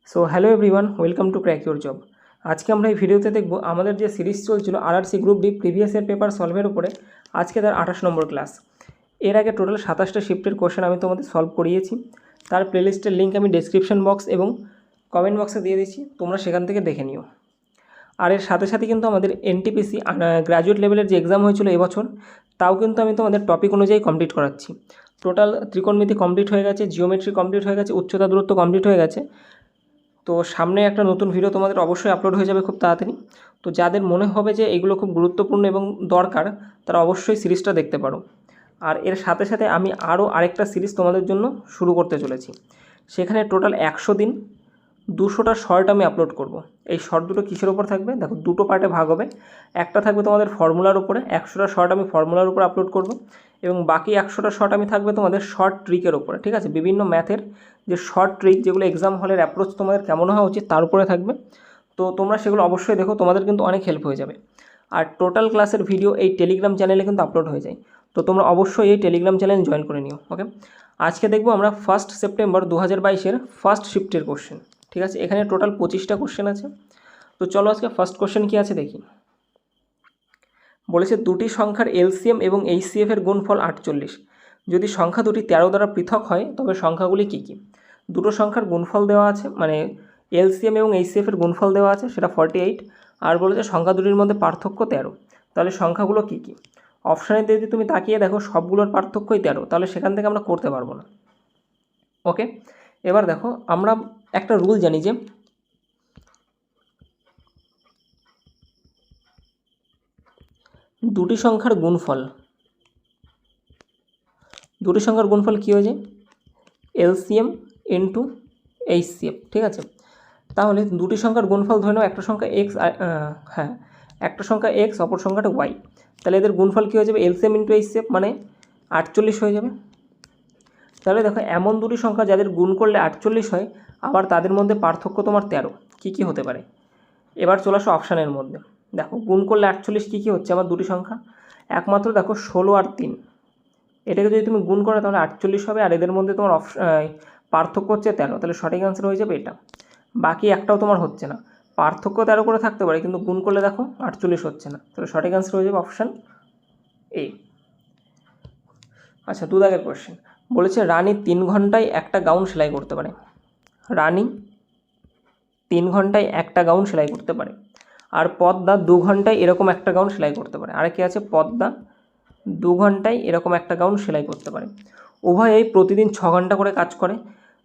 So hello everyone, welcome to crack your job. আজকে আমরা এই ভিডিওতে দেখব আমাদের যে সিরিজ চলছিল RRC group D previous year paper সলভের উপরে। আজকে তার 28 নম্বর ক্লাস। এর আগে টোটাল 27টা শিফটের কোশ্চেন আমি তোমাদের সলভ করিয়েছি। তার প্লেলিস্টের লিঙ্ক আমি ডেসক্রিপশন বক্স এবং কমেন্ট বক্সে দিয়ে দিচ্ছি, তোমরা সেখান থেকে দেখে নিও। আর এর সাথে সাথে কিন্তু আমাদের এনটিপিসি গ্র্যাজুয়েট লেভেলের যে এক্সাম হয়েছিল এবছর, তাও কিন্তু আমি তোমাদের টপিক অনুযায়ী কমপ্লিট করাচ্ছি। টোটাল ত্রিকোণমিতি কমপ্লিট হয়ে গেছে, জিওমেট্রি কমপ্লিট হয়ে গেছে, উচ্চতা দূরত্ব কমপ্লিট হয়ে গেছে। তো সামনে একটা নতুন ভিডিও তোমাদের অবশ্যই আপলোড হয়ে যাবে খুব তাড়াতাড়ি। তো যাদের মনে হবে যে এগুলো খুব গুরুত্বপূর্ণ এবং দরকার, তারা অবশ্যই সিরিজটা দেখতে পারো। আর এর সাথে সাথে আমি আরও আরেকটা সিরিজ তোমাদের জন্য শুরু করতে চলেছি। সেখানে টোটাল 100 দিন 200টা শর্ট আমি আপলোড করব। এই শর্ট দুটো কিসের উপর থাকবে দেখো, দুটো পার্টে ভাগ হবে। একটা থাকবে তোমাদের ফর্মুলার উপরে, 100টা শর্ট আমি ফর্মুলার উপরে আপলোড করব, এবং বাকি 100টা শর্ট আমি থাকবে তোমাদের শর্ট ট্রিকের উপরে। ঠিক আছে, বিভিন্ন ম্যাথের যে শর্ট ট্রিক, যেগুলো এক্সাম হলের অ্যাপ্রোচ তোমাদের কেমন হওয়া উচিত তার উপরে থাকবে। তো তোমরা সেগুলো অবশ্যই দেখো, তোমাদের কিন্তু অনেক হেল্প হয়ে যাবে। আর টোটাল ক্লাসের ভিডিও এই টেলিগ্রাম চ্যানেলে কিন্তু আপলোড হয়ে যায়। তো তোমরা অবশ্যই এই টেলিগ্রাম চ্যানেল জয়েন করে নিও। ওকে, আজকে দেখবো আমরা 1 সেপ্টেম্বর 2022-এর ফার্স্ট শিফটের কোশ্চেন। ঠিক আছে, এখানে টোটাল 25টা কোশ্চেন আছে। তো চলো আজকে ফার্স্ট কোশ্চেন কী আছে দেখি। বলেছে দুটি সংখ্যার এলসিএম এবং এইচসিএফ এর গুণফল 48। যদি সংখ্যা দুটি 13 দ্বারা পৃথক হয় তবে সংখ্যাগুলি কী কী। দুটো সংখ্যার গুণফল দেওয়া আছে, মানে এলসিএম এবং এইচসিএফ এর গুণফল দেওয়া আছে, সেটা 48। আর বলেছে সংখ্যা দুটির মধ্যে পার্থক্য 13। তাহলে সংখ্যাগুলো কী কী। অপশানে যদি তুমি তাকিয়ে দেখো সবগুলোর পার্থক্যই 13, তাহলে সেখান থেকে আমরা করতে পারবো না। ওকে, এবার দেখো আমরা একটা রুল জানি যে দুটি সংখ্যার গুণফল কী হয়ে যায়, এলসিএম ইন্টু এইচসিএফ। ঠিক আছে, তাহলে দুটি সংখ্যার গুণফল ধরে নাও, একটা সংখ্যা এক্স, একটা সংখ্যা এক্স, অপর সংখ্যাটা ওয়াই। তাহলে এদের গুণফল কী হয়ে যাবে, এলসিএম ইন্টু এইচসিএফ, মানে 48 হয়ে যাবে। তাহলে দেখো এমন দুটি সংখ্যা যাদের গুণ করলে 48 হয়, আবার তাদের মধ্যে পার্থক্য তোমার 13, কী কী হতে পারে। এবার চলে আসো অপশানের মধ্যে। দেখো গুণ করলে 48 কী কী হচ্ছে আমার দুটি সংখ্যা, একমাত্র দেখো 16 আর 3, এটাকে যদি তুমি গুণ করো তাহলে 48 হবে। আর এদের মধ্যে তোমার পার্থক্য হচ্ছে 13, তাহলে সঠিক অ্যান্সার হয়ে যাবে এটা। বাকি একটাও তোমার হচ্ছে না, পার্থক্য 13 করে থাকতে পারে কিন্তু গুণ করলে দেখো 48 হচ্ছে না, তাহলে সঠিক অ্যান্সার হয়ে যাবে অপশান এ। আচ্ছা, 2 দাগের কোয়েশ্চেন বলেছে রানী 3 ঘন্টায় একটা গাউন সেলাই করতে পারে। রানী 3 ঘন্টায় একটা গাউন সেলাই করতে পারে। আর পদ্মা 2 ঘন্টায় এরকম একটা গাউন সেলাই করতে পারে। আর কি আছে, পদ্মা 2 ঘন্টায় এরকম একটা গাউন সেলাই করতে পারে। উভয়েই প্রতিদিন 6 ঘন্টা করে কাজ করে।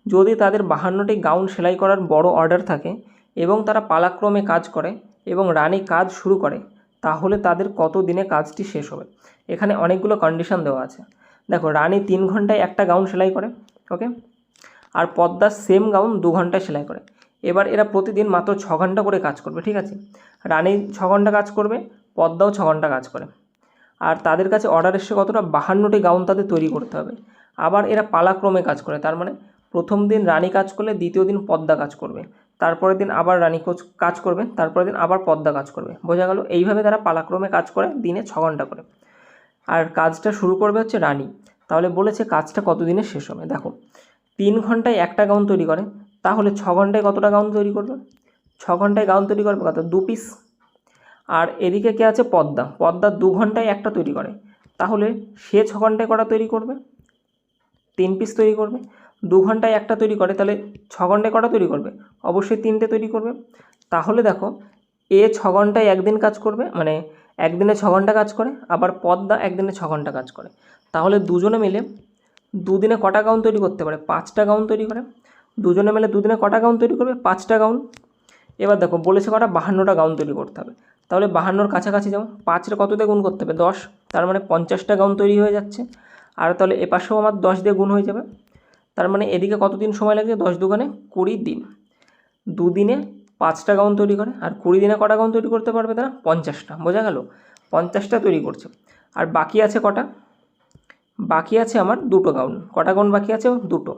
যদি তাদের 52টি গাউন সেলাই করার বড় অর্ডার থাকে এবং তারা পালাক্রমে কাজ করে এবং রানী কাজ শুরু করে, তাহলে তাদের কত দিনে কাজটি শেষ হবে। এখানে অনেকগুলো কন্ডিশন দেওয়া আছে। দেখো রানী 3 ঘন্টায় একটা গাউন সেলাই করে, ওকে, আর পদ্মা সেম গাউন 2 ঘন্টায় সেলাই করে। এবার এরা প্রতিদিন মাত্র 6 ঘন্টা করে কাজ করবে। ঠিক আছে, রানী 6 ঘন্টা কাজ করবে, পদ্মাও 6 ঘন্টা কাজ করে। আর তাদের কাছে অর্ডার এসে কতটা, 52টি গাউন তাদের তৈরি করতে হবে। আবার এরা পালাক্রমে কাজ করে, তার মানে প্রথম দিন রানী কাজ করলে দ্বিতীয় দিন পদ্মা কাজ করবে, তারপরের দিন আবার রানী কাজ করবে, তারপরের দিন আবার পদ্মা কাজ করবে। বোঝা গেল, এইভাবে তারা পালাক্রমে কাজ করে দিনে 6 ঘন্টা করে। আর কাজটা শুরু করবে হচ্ছে রানী। তাহলে বলেছে কাজটা কত দিনে শেষ হবে। দেখো 3 ঘন্টায় একটা গাউন তৈরি করে, তাহলে 6 ঘন্টায় কতটা গাউন তৈরি করবে, 6 ঘন্টায় গাউন তৈরি করবে কত, 2 পিস। আর এদিকে কে আছে, পদ্মা 2 ঘন্টায় একটা তৈরি করে, তাহলে সে 6 ঘন্টায় কটা তৈরি করবে, 3 পিস তৈরি করবে। 2 ঘন্টায় একটা তৈরি করে, তাহলে 6 ঘন্টায় কটা তৈরি করবে, অবশ্যই 3টে তৈরি করবে। তাহলে দেখো এ 6 ঘন্টায় একদিন কাজ করবে, মানে একদিনে 6 ঘন্টা কাজ করে, আবার পদ্মা একদিনে 6 ঘন্টা কাজ করে। তাহলে দুজনে মিলে দুদিনে কটা গাউন তৈরি করতে পারে, 5টা গাউন তৈরি করে। দুজনে মিলে দুদিনে কটা গাউন তৈরি করবে, 5টা গাউন। এবার দেখো বলেছে কটা, 52টা গাউন তৈরি করতে হবে। তাহলে 52-র কাছাকাছি যাও, 5-এর কত দিয়ে গুণ করতে হবে, 10, তার মানে 50টা গাউন তৈরি হয়ে যাচ্ছে। আর তাহলে এপাশেও আমার 10 দিয়ে গুণ হয়ে যাবে, তার মানে এদিকে কত দিন সময় লাগছে, 10 দুগুণে 20 দিন। দুদিনে 5টা গাউন তৈরি করে, আর 20 দিনে কটা গাউন তৈরি করতে পারবে তারা, 50টা। বোঝা গেল, 50টা তৈরি করছে। আর বাকি আছে কটা, বাকি আছে আমার 2টো গাউন। কটা গাউন বাকি আছে, 2টো।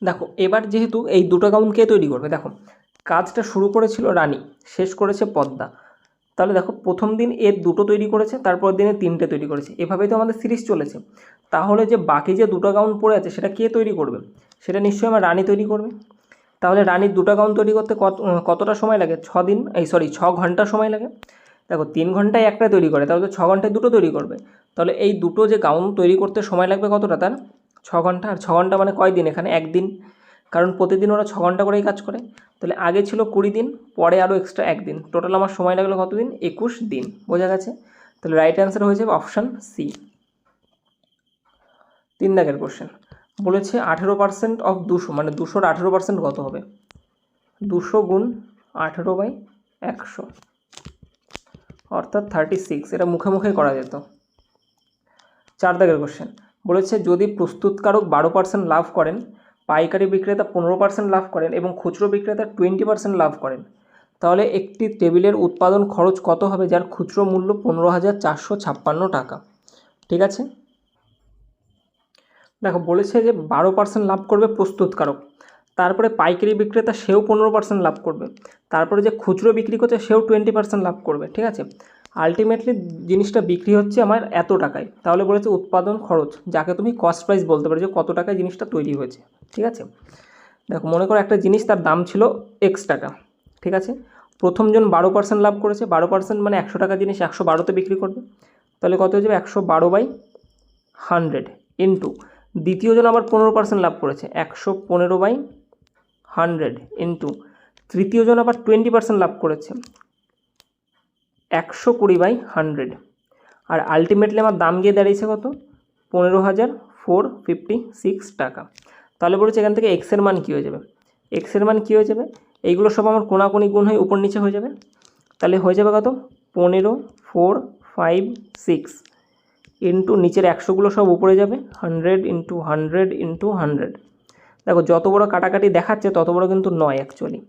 দেখো এবার যেহেতু এই 2টো গাউন কে তৈরি করবে, দেখো কাজটা শুরু করেছিল রানী, শেষ করেছে পদ্মা। তাহলে দেখো প্রথম দিন এর দুটো তৈরি করেছে, তারপর দিনে তিনটে তৈরি করেছে, এভাবেই তো আমাদের সিরিজ চলেছে। তাহলে যে বাকি যে দুটো গাউন পড়ে আছে সেটা কে তৈরি করবে? সেটা নিশ্চয়ই আমার রানী তৈরি করবে। তাহলে রানীর দুটো গাউন তৈরি করতে কতটা সময় লাগে? 6 ঘন্টা সময় লাগে। দেখো 3 ঘন্টায় একটা তৈরি করে, তাহলে তো 6 ঘন্টায় দুটো তৈরি করবে। তাহলে এই দুটো যে গাউন তৈরি করতে সময় লাগবে কতটা? তার 6 ঘন্টা। আর 6 ঘন্টা মানে কয় দিন? এখানে একদিন, কারণ প্রতিদিন ওরা 6 ঘন্টা করেই কাজ করে। তাহলে আগে ছিল 20 দিন, পরে আরও এক্সট্রা একদিন, টোটাল আমার সময় লাগলো কত দিন? 21 দিন। বোঝা গেছে? তাহলে রাইট অ্যান্সার হয়ে যাবে অপশান সি। 3 দাগের কোশ্চেন বলেছে 18% অফ 200, মানে 200-র 18% কত হবে? 200 গুণ 18/100 অর্থাৎ 36। এটা মুখে মুখে করা যেত। 4 দাগের কোশ্চেন বলেছে যদি প্রস্তুতকারক 12% লাভ করেন, পাইকারি বিক্রেতা 15% লাভ করেন এবং খুচরো বিক্রেতা 20% লাভ করেন, তাহলে একটি টেবিলের উৎপাদন খরচ কত হবে যার খুচরো মূল্য 15,456 টাকা? ঠিক আছে, দেখো বলেছে যে 12% লাভ করবে প্রস্তুতকারক, তারপরে পাইকারি বিক্রেতা সেও 15% লাভ করবে, তারপরে যে খুচরো বিক্রি করছে সেও 20% লাভ করবে। ঠিক আছে, আলটিমেটলি জিনিসটা বিক্রি হচ্ছে আমার এত টাকায়। তাহলে বলেছে উৎপাদন খরচ, যাকে তুমি কস্ট প্রাইস বলতে পারো, যে কত টাকায় জিনিসটা তৈরি হয়েছে। ঠিক আছে, দেখো মনে করো একটা জিনিস তার দাম ছিল এক্স টাকা। ঠিক আছে, প্রথমজন 12% লাভ করেছে, 12% মানে 100 টাকা জিনিস 112তে বিক্রি করবে, তাহলে কত হয়ে যাবে? 112/100 ইন্টু দ্বিতীয়জন আবার 15% লাভ করেছে, 115/100 ইন্টু তৃতীয়জন আবার 20% লাভ করেছে, 120/100। আর আলটিমেটলি আমার দাম গিয়ে দাঁড়িয়েছে কত? 15,456 টাকা। তাহলে বলেছে এখান থেকে এক্সের মান কী হয়ে যাবে? এক্সের মান কী হয়ে যাবে? এইগুলো সব আমার কোনাকুনি গুণ হয়ে উপর নিচে হয়ে যাবে। তাহলে হয়ে যাবে কত? 15,456 ইন্টু নিচের 100গুলো সব উপরে যাবে, 100 ইন্টু 100 ইন্টু 100। দেখো যত বড় কাটাকাটি দেখাচ্ছে তত বড় কিন্তু নয় অ্যাকচুয়ালি।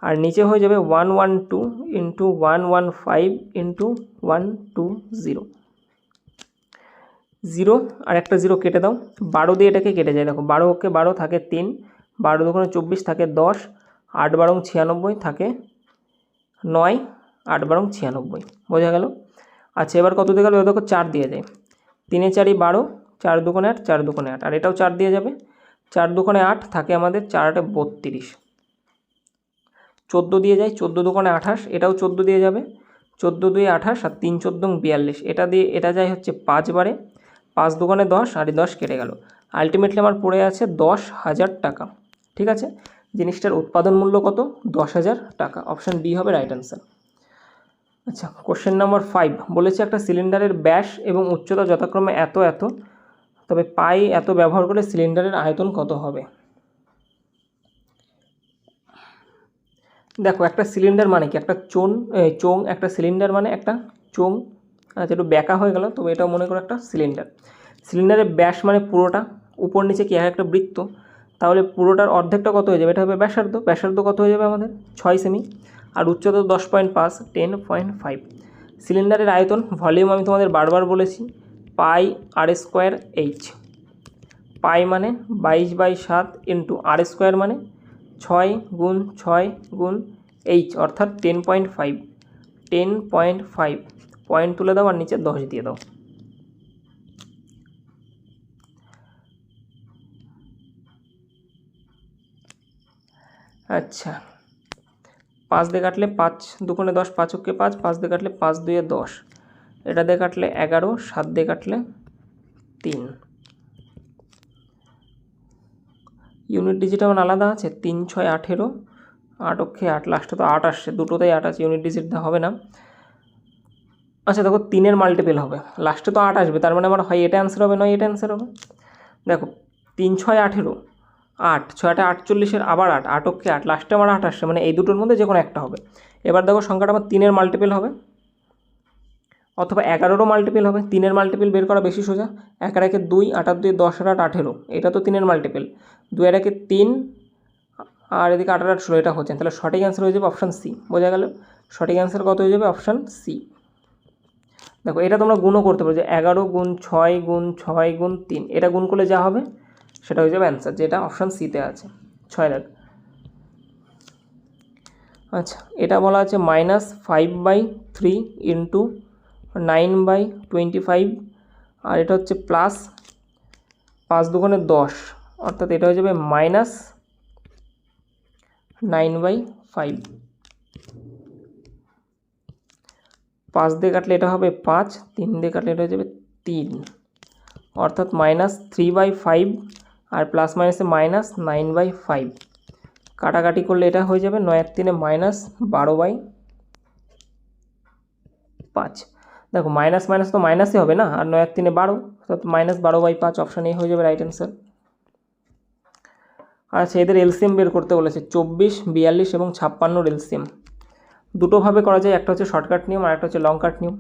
আর নিচে হয়ে যাবে 112 ইন্টু 115 ইন্টু 120। 0 আর একটা 0 কেটে দাও, 12 দিয়ে এটাকে কেটে যায়। দেখো 12কে 12 থাকে 3, 12 দুগুণে 24 থাকে 10, 8 বারং 96 থাকে 9, 8 বারং 96। বোঝা গেল? আচ্ছা এবার কত দিয়ে গেল? দেখো 4 দিয়ে যায়, 3 এ 4ই 12, 4 দুগুণে 8, 4 দুগুণে 8, আর এটাও 4 দিয়ে যাবে, 4 দুগুণে 8 থাকে আমাদের 4 8 32, 14 দিয়ে যায়, 14 দুগুণে 28, এটাও 14 দিয়ে যাবে, 14 2 28 আর 3 14 42, এটা দিয়ে এটা যায় হচ্ছে 5 বারে, 5 দুগুণে 10 আর 10 কেটে গেল। আলটিমেটলি আমার পড়ে আছে 10,000 টাকা। ঠিক আছে, জিনিসটার উৎপাদন মূল্য কত? 10,000 টাকা। অপশান ডি হবে রাইট অ্যান্সার। আচ্ছা কোশ্চেন নাম্বার 5 বলেছে একটা সিলিন্ডারের ব্যাস এবং উচ্চতা যথাক্রমে এত এত, তবে পাই এত ব্যবহার করে সিলিন্ডারের আয়তন কত হবে? দেখো একটা সিলিন্ডার মানে কি? একটা চোং, একটা সিলিন্ডার মানে একটা চোং। আচ্ছা একটু ব্যাকা হয়ে গেল, তবে এটাও মনে করো একটা সিলিন্ডার। সিলিন্ডারের ব্যাস মানে পুরোটা, উপর নিচে কি একটা বৃত্ত, তাহলে পুরোটার অর্ধেকটা কত হয়ে যাবে? এটা হবে ব্যাসার্ধ। ব্যাসার্ধ কত হয়ে যাবে আমাদের? 6 সেমি। আর উচ্চতা 10.5, 10.5। সিলিন্ডারের আয়তন ভলিউম আমি তোমাদের বারবার বলেছি, পাই আর স্কোয়ার এইচ। পাই মানে 22/7 ইন্টু আর স্কোয়ার মানে 6 গুণ 6 গুণ এইচ অর্থাৎ 10.5। 10.5 পয়েন্ট তুলে দাও আর নিচে 10 দিয়ে দাও। আচ্ছা 5 দিয়ে কাটলে 5 দুগুণে 10, 5 ওকে 5, 5 দিয়ে কাটলে 5 2 10, এটা দিয়ে কাটলে 11, 7 দিয়ে কাটলে 3। ইউনিট ডিজিট আমার আলাদা আছে, 3 6 18, 8 ওকে 8, লাস্টে তো 8 আসছে, দুটোতেই 8 আছে, ইউনিট ডিজিট হবে না। আচ্ছা দেখো 3-এর মাল্টিপল হবে, লাস্টে তো 8 আসবে, তার মানে আমার হয় এটা অ্যান্সার হবে নয় এটা অ্যান্সার হবে। দেখো 3 6 18, 8 6টা 48, আবার 8, 8 ওকে 8, লাস্টে আমার 8 আসছে, মানে এই দুটোর মধ্যে যে কোনো একটা হবে। এবার দেখো সংখ্যাটা আমার 3-এর মাল্টিপল হবে অথবা 11-রও মাল্টিপল হবে। 3-এর মাল্টিপল বের করা বেশি সোজা, 1 আর 1 2, 8 আর 2 10 আর 8 18, এটা তো 3-এর মাল্টিপল। 2 আর 1 3 আর এদিকে 8 আর 8 16, এটা হচ্ছে, তাহলে সঠিক অ্যান্সার হয়ে যাবে অপশান সি। বোঝা গেল? সঠিক অ্যান্সার কত হয়ে যাবে? Option C. দেখো এটা তোমরা গুণও করতে পারো, যে 11 গুণ 6 গুণ 6 গুণ 3, এটা গুণ করলে যা হবে সেটা হয়ে যাবে অ্যান্সার, যেটা অপশান সিতে আছে। 6 লাখ। আচ্ছা, এটা বলা আছে -5/3 ইন্টু 9/25, আর এটা হচ্ছে প্লাস 5 দুগুণে 10, অর্থাৎ এটা হয়ে যাবে -9/5। 5 দিয়ে কাটলে এটা হবে 5, 3 দিয়ে কাটলে এটা হয়ে যাবে 3, অর্থাৎ -3/5 আর প্লাস মাইনাসে -9/5। কাটাকাটি করলে এটা হয়ে যাবে 9 আর 3 -12/5। দেখো মাইনাস মাইনাস তো মাইনাসই হবে না, আর 9 আর 3 12, অর্থাৎ -12/5, অপশান এ হয়ে যাবে রাইট অ্যান্সার। আচ্ছা, এদের এলসিএম বের করতে বলেছে 24, 42 এবং 56 এলসিএম। দুটোভাবে করা যায়, একটা হচ্ছে শর্টকাট নিয়ম আর একটা হচ্ছে লং কাট নিয়ম।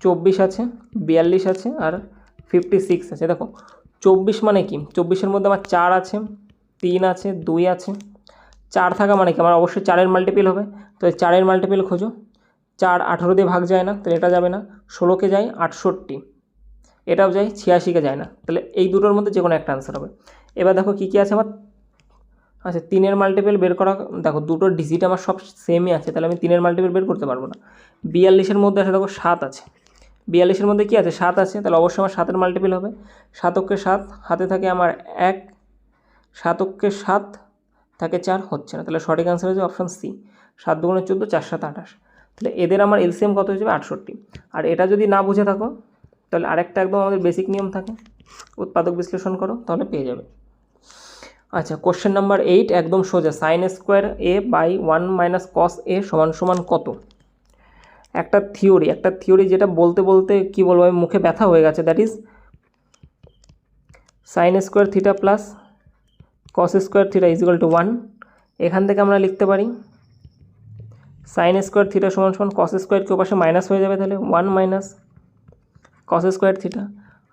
24 আছে, 42 আছে আর 56 আছে। দেখো 24 মানে কি, 24-এর মধ্যে আমার 4 আছে, 3 আছে, 2 আছে। 4 থাকা মানে কি, আমার অবশ্যই 4-এর মাল্টিপল হবে, তো 4-এর মাল্টিপল খোঁজো। 4 18 দিয়ে ভাগ যায় না, তাহলে এটা যাবে না। 16কে যায় 68, এটাও যায় 86কে যায় না, তাহলে এই দুটোর মধ্যে যে কোনো একটা আনসার হবে। এবার দেখো কী কী আছে আমার। আচ্ছা, 3-এর মাল্টিপল বের করা, দেখো দুটোর ডিজিট আমার সব সেমই আছে, তাহলে আমি 3-এর মাল্টিপল বের করতে পারবো না। 42-এর মধ্যে আছে দেখো 7 আছে, 42-এর মধ্যে কী আছে 7 আছে, তাহলে অবশ্যই আমার 7-এর মাল্টিপল হবে। 7 7 হাতে থাকে আমার 1, 7 7 থাকে 4, হচ্ছে না, তাহলে সঠিক আনসার হচ্ছে অপশান সি, 7 দুগুণে 14, 4 7 28। তাহলে এদের আমার এলসিএম কত হয়ে যাবে 68। আর এটা যদি না বুঝে থাকো তাহলে আরেকটা একদম আমাদের বেসিক নিয়ম থাকে, উৎপাদক বিশ্লেষণ করো, তাহলে পেয়ে যাবে। আচ্ছা, কোশ্চেন নাম্বার 8 একদম সোজা। sin square a by 1 - cos a সমান কত? একটা থিওরি যেটা বলতে বলতে কি বলবো, আমি মুখে ব্যথা হয়ে গেছে। That is sin square theta plus cos square theta is equal to 1। এখান থেকে আমরা লিখতে পারি sin স্কোয়ার থিটা সমান cos স্কোয়ার, কেউ পাশে মাইনাস হয়ে যাবে, তাহলে 1 - cos স্কোয়ার থিটা।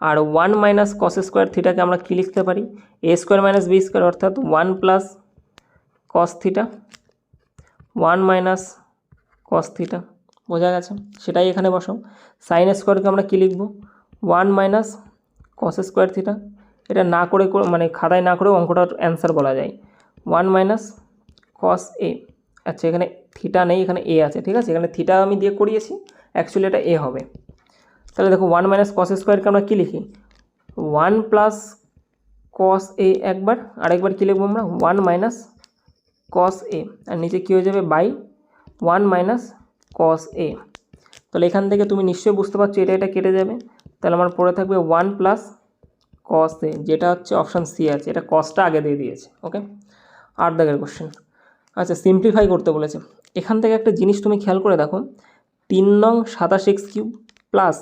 আর 1 - cos স্কোয়ার থিটাকে আমরা কী লিখতে পারি, a square minus B square, অর্থাৎ 1 plus cos theta, 1 - cos theta. বোঝা গেছে? সেটাই এখানে বসাও। সাইন স্কোয়ারকে আমরা কী লিখব, 1 - cos স্কোয়ার থিটা। এটা না করে মানে খাতায় না করেও অঙ্কটার অ্যান্সার বলা যায়, 1 - cos a। আচ্ছা, এখানে থিটা নেই, এখানে এ আছে, ঠিক আছে, এখানে থিটা আমি দিয়ে করিয়েছি, অ্যাকচুয়ালি এটা এ হবে। তাহলে দেখো 1 - cos স্কোয়ারকে আমরা কী লিখি, 1 প্লাস cos a একবার, আরেকবার কী লিখবো আমরা, 1 - cos a, আর নিচে কী হয়ে যাবে বাই 1 - cos a। তাহলে এখান থেকে তুমি নিশ্চয়ই বুঝতে পারছো এটা কেটে যাবে, তাহলে আমার পড়ে থাকবে 1 প্লাস cos a, যেটা হচ্ছে অপশান সি আছে, এটা কসটা আগে দিয়ে দিয়েছে। ওকে, 8 দাগের কোশ্চেন। আচ্ছা, সিম্পলিফাই করতে বলেছে। এখান থেকে একটা জিনিস তুমি খেয়াল করে দেখো, 3 নং 27x³ প্লাস,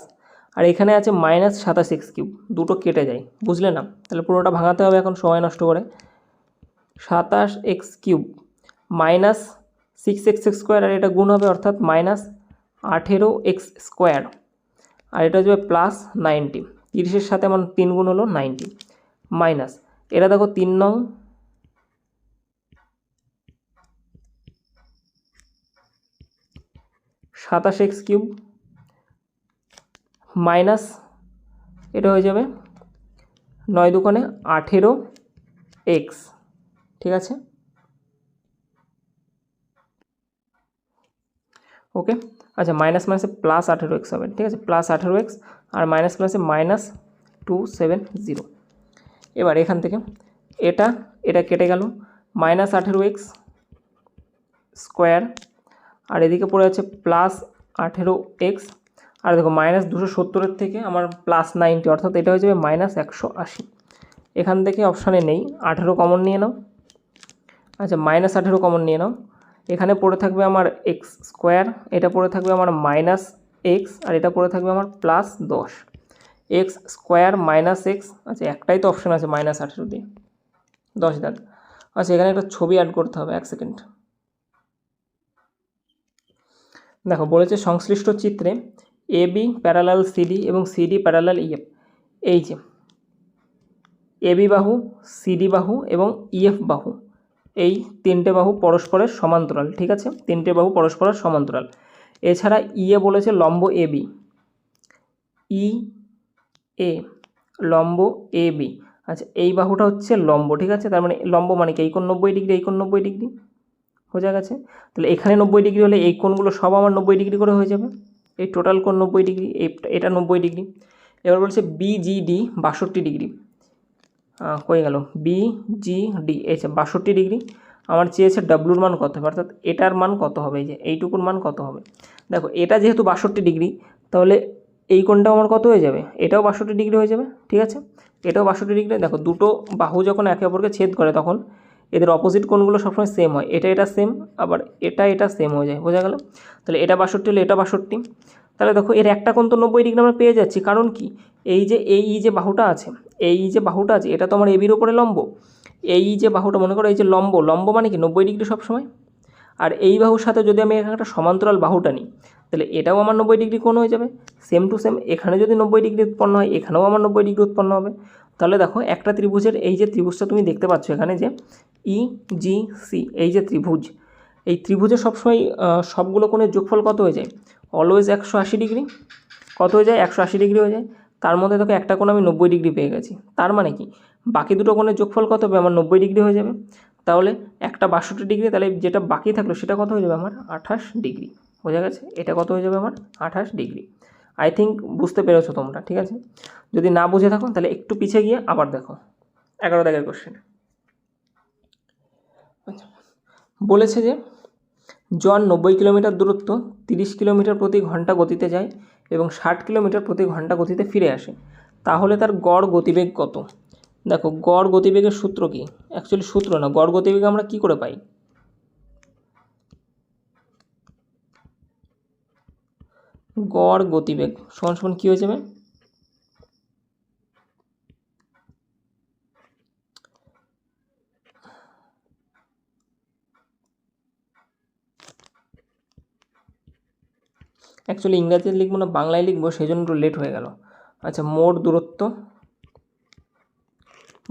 আর এখানে আছে -27x³, দুটো কেটে যায়, বুঝলে না? তাহলে পুরোটা ভাঙাতে হবে এখন সময় নষ্ট করে। 27x³ মাইনাস 6x² আর এটা গুণ হবে, অর্থাৎ -18x², আর এটা হচ্ছে প্লাস 90। 30-এর সাথে আমার 3 গুণ হলো 90, মাইনাস এটা দেখো 3 নং 27x³ মাইনাস এটা হয়ে যাবে 9 দুগুণে 18x, ঠিক আছে। ওকে, আচ্ছা, মাইনাস মাইনাসে প্লাস 18x হবে, ঠিক আছে, প্লাস 18x, আর মাইনাস প্লাসে -270। এবার এখান থেকে এটা কেটে গেল, -18x², আর এদিকে পড়ে আছে প্লাস 18x, আর দেখো -270-এর থেকে আমার প্লাস 90, অর্থাৎ এটা হয়ে যাবে -180। এখান থেকে অপশানে নেই, 18 কমন নিয়ে নাও। আচ্ছা, -18 কমন নিয়ে নাও, এখানে পড়ে থাকবে আমার x², এটা পড়ে থাকবে আমার -x, আর এটা পড়ে থাকবে আমার +10, x² - x। আচ্ছা, একটাই তো অপশান আছে -18 দিয়ে, 10 দাগ। আচ্ছা, এখানে একটা ছবি অ্যাড করতে হবে, 1 সেকেন্ড। দেখো বলেছে সংশ্লিষ্ট চিত্রে AB প্যারালাল CD এবং CD প্যারালাল EF। এই যে AB বাহু, CD বাহু এবং EF বাহু, এই 3টে বাহু পরস্পরের সমান্তরাল, ঠিক আছে, 3টে বাহু পরস্পরের সমান্তরাল। এছাড়া EA বলেছে লম্ব AB, EA লম্ব AB, আচ্ছা এই বাহুটা হচ্ছে লম্ব, ঠিক আছে, তার মানে লম্ব মানে কি এই কোণ 90 ডিগ্রি, এই কোণ 90 ডিগ্রি, বোঝা গেছে। তাহলে এখানে 90 ডিগ্রি হলে এই কোণগুলো সব আমার 90 ডিগ্রি করে হয়ে যাবে, এই টোটাল কোণ 90 ডিগ্রি, এটা 90 ডিগ্রি। এবার বলছে বিজিডি 62 ডিগ্রি, হয়ে গেল বিজিডি এই 62 ডিগ্রি। আমার চেয়েছে ডাব্লুর মান কত হবে, অর্থাৎ এটার মান কত হবে, এই যে এইটুকুর মান কত হবে। দেখো এটা যেহেতু 62 ডিগ্রি, তাহলে এই কোণটাও আমার কত হয়ে যাবে, এটাও 62 ডিগ্রি হয়ে যাবে, ঠিক আছে, এটাও 62 ডিগ্রি। দেখো দুটো বাহু যখন একে অপরকে ছেদ করে তখন এদের অপোজিট কোণগুলো সবসময় সেম হয়, এটা সেম, আবার এটা সেম হয়ে যায়, বোঝা গেল। তাহলে এটা 62 হলে এটা 62। তাহলে দেখো এর একটা কোণ তো 90 ডিগ্রি আমরা পেয়ে যাচ্ছি, কারণ কি এই যে বাহুটা আছে, এটা তো আমার এবির উপরে লম্ব। এই যে বাহুটা মনে করো এই যে লম্ব মানে কি 90 ডিগ্রি সবসময়। আর এই বাহুর সাথে যদি আমি এখানে একটা সমান্তরাল বাহুটা নিই, তাহলে এটাও আমার 90 ডিগ্রি কোণ হয়ে যাবে, সেম টু সেম। এখানে যদি 90 ডিগ্রি উৎপন্ন হয়, এখানেও আমার 90 ডিগ্রি উৎপন্ন হবে। তাহলে দেখো একটা ত্রিভুজের এই যে ত্রিভুজটা তুমি দেখতে পাচ্ছ এখানে যে ইজিসি, এই যে ত্রিভুজ, এই ত্রিভুজে সবসময় সবগুলো কোণের যোগফল কত হয়ে যায়, অলওয়েজ 180 ডিগ্রি। কত হয়ে যায়, 180 ডিগ্রি হয়ে যায়। তার মধ্যে দেখো একটা কোণ আমি 90 ডিগ্রি পেয়ে গেছি, তার মানে কি বাকি দুটো কোণের যোগফল কত হবে, আমার 90 ডিগ্রি হয়ে যাবে। তাহলে একটা 62 ডিগ্রি, তাহলে যেটা বাকি থাকলো সেটা কত হয়ে যাবে আমার 28 ডিগ্রি, বোঝা গেছে। এটা কত হয়ে যাবে আমার 28 ডিগ্রি। আই থিঙ্ক বুঝতে পেরেছো তোমরা, ঠিক আছে। যদি না বুঝে থাকো তাহলে একটু পিছিয়ে গিয়ে আবার দেখো 11 দাগের কোশ্চেন। আচ্ছা বলেছে যে জন 90 কিলোমিটার দূরত্ব 30 কিলোমিটার প্রতি ঘন্টা গতিতে যায় এবং 60 কিলোমিটার প্রতি ঘন্টা গতিতে ফিরে আসে, তাহলে তার গড় গতিবেগ কত। দেখো গড় গতিবেগের সূত্র কি, অ্যাকচুয়ালি সূত্র না, গড় গতিবেগ আমরা কি করে পাই, গড় গতিবেগ সমান সমান কী হয়ে যাবে, অ্যাকচুয়ালি ইংরাজিতে লিখবো না বাংলায় লিখবো, সেই জন্য একটু লেট হয়ে গেল। আচ্ছা মোট দূরত্ব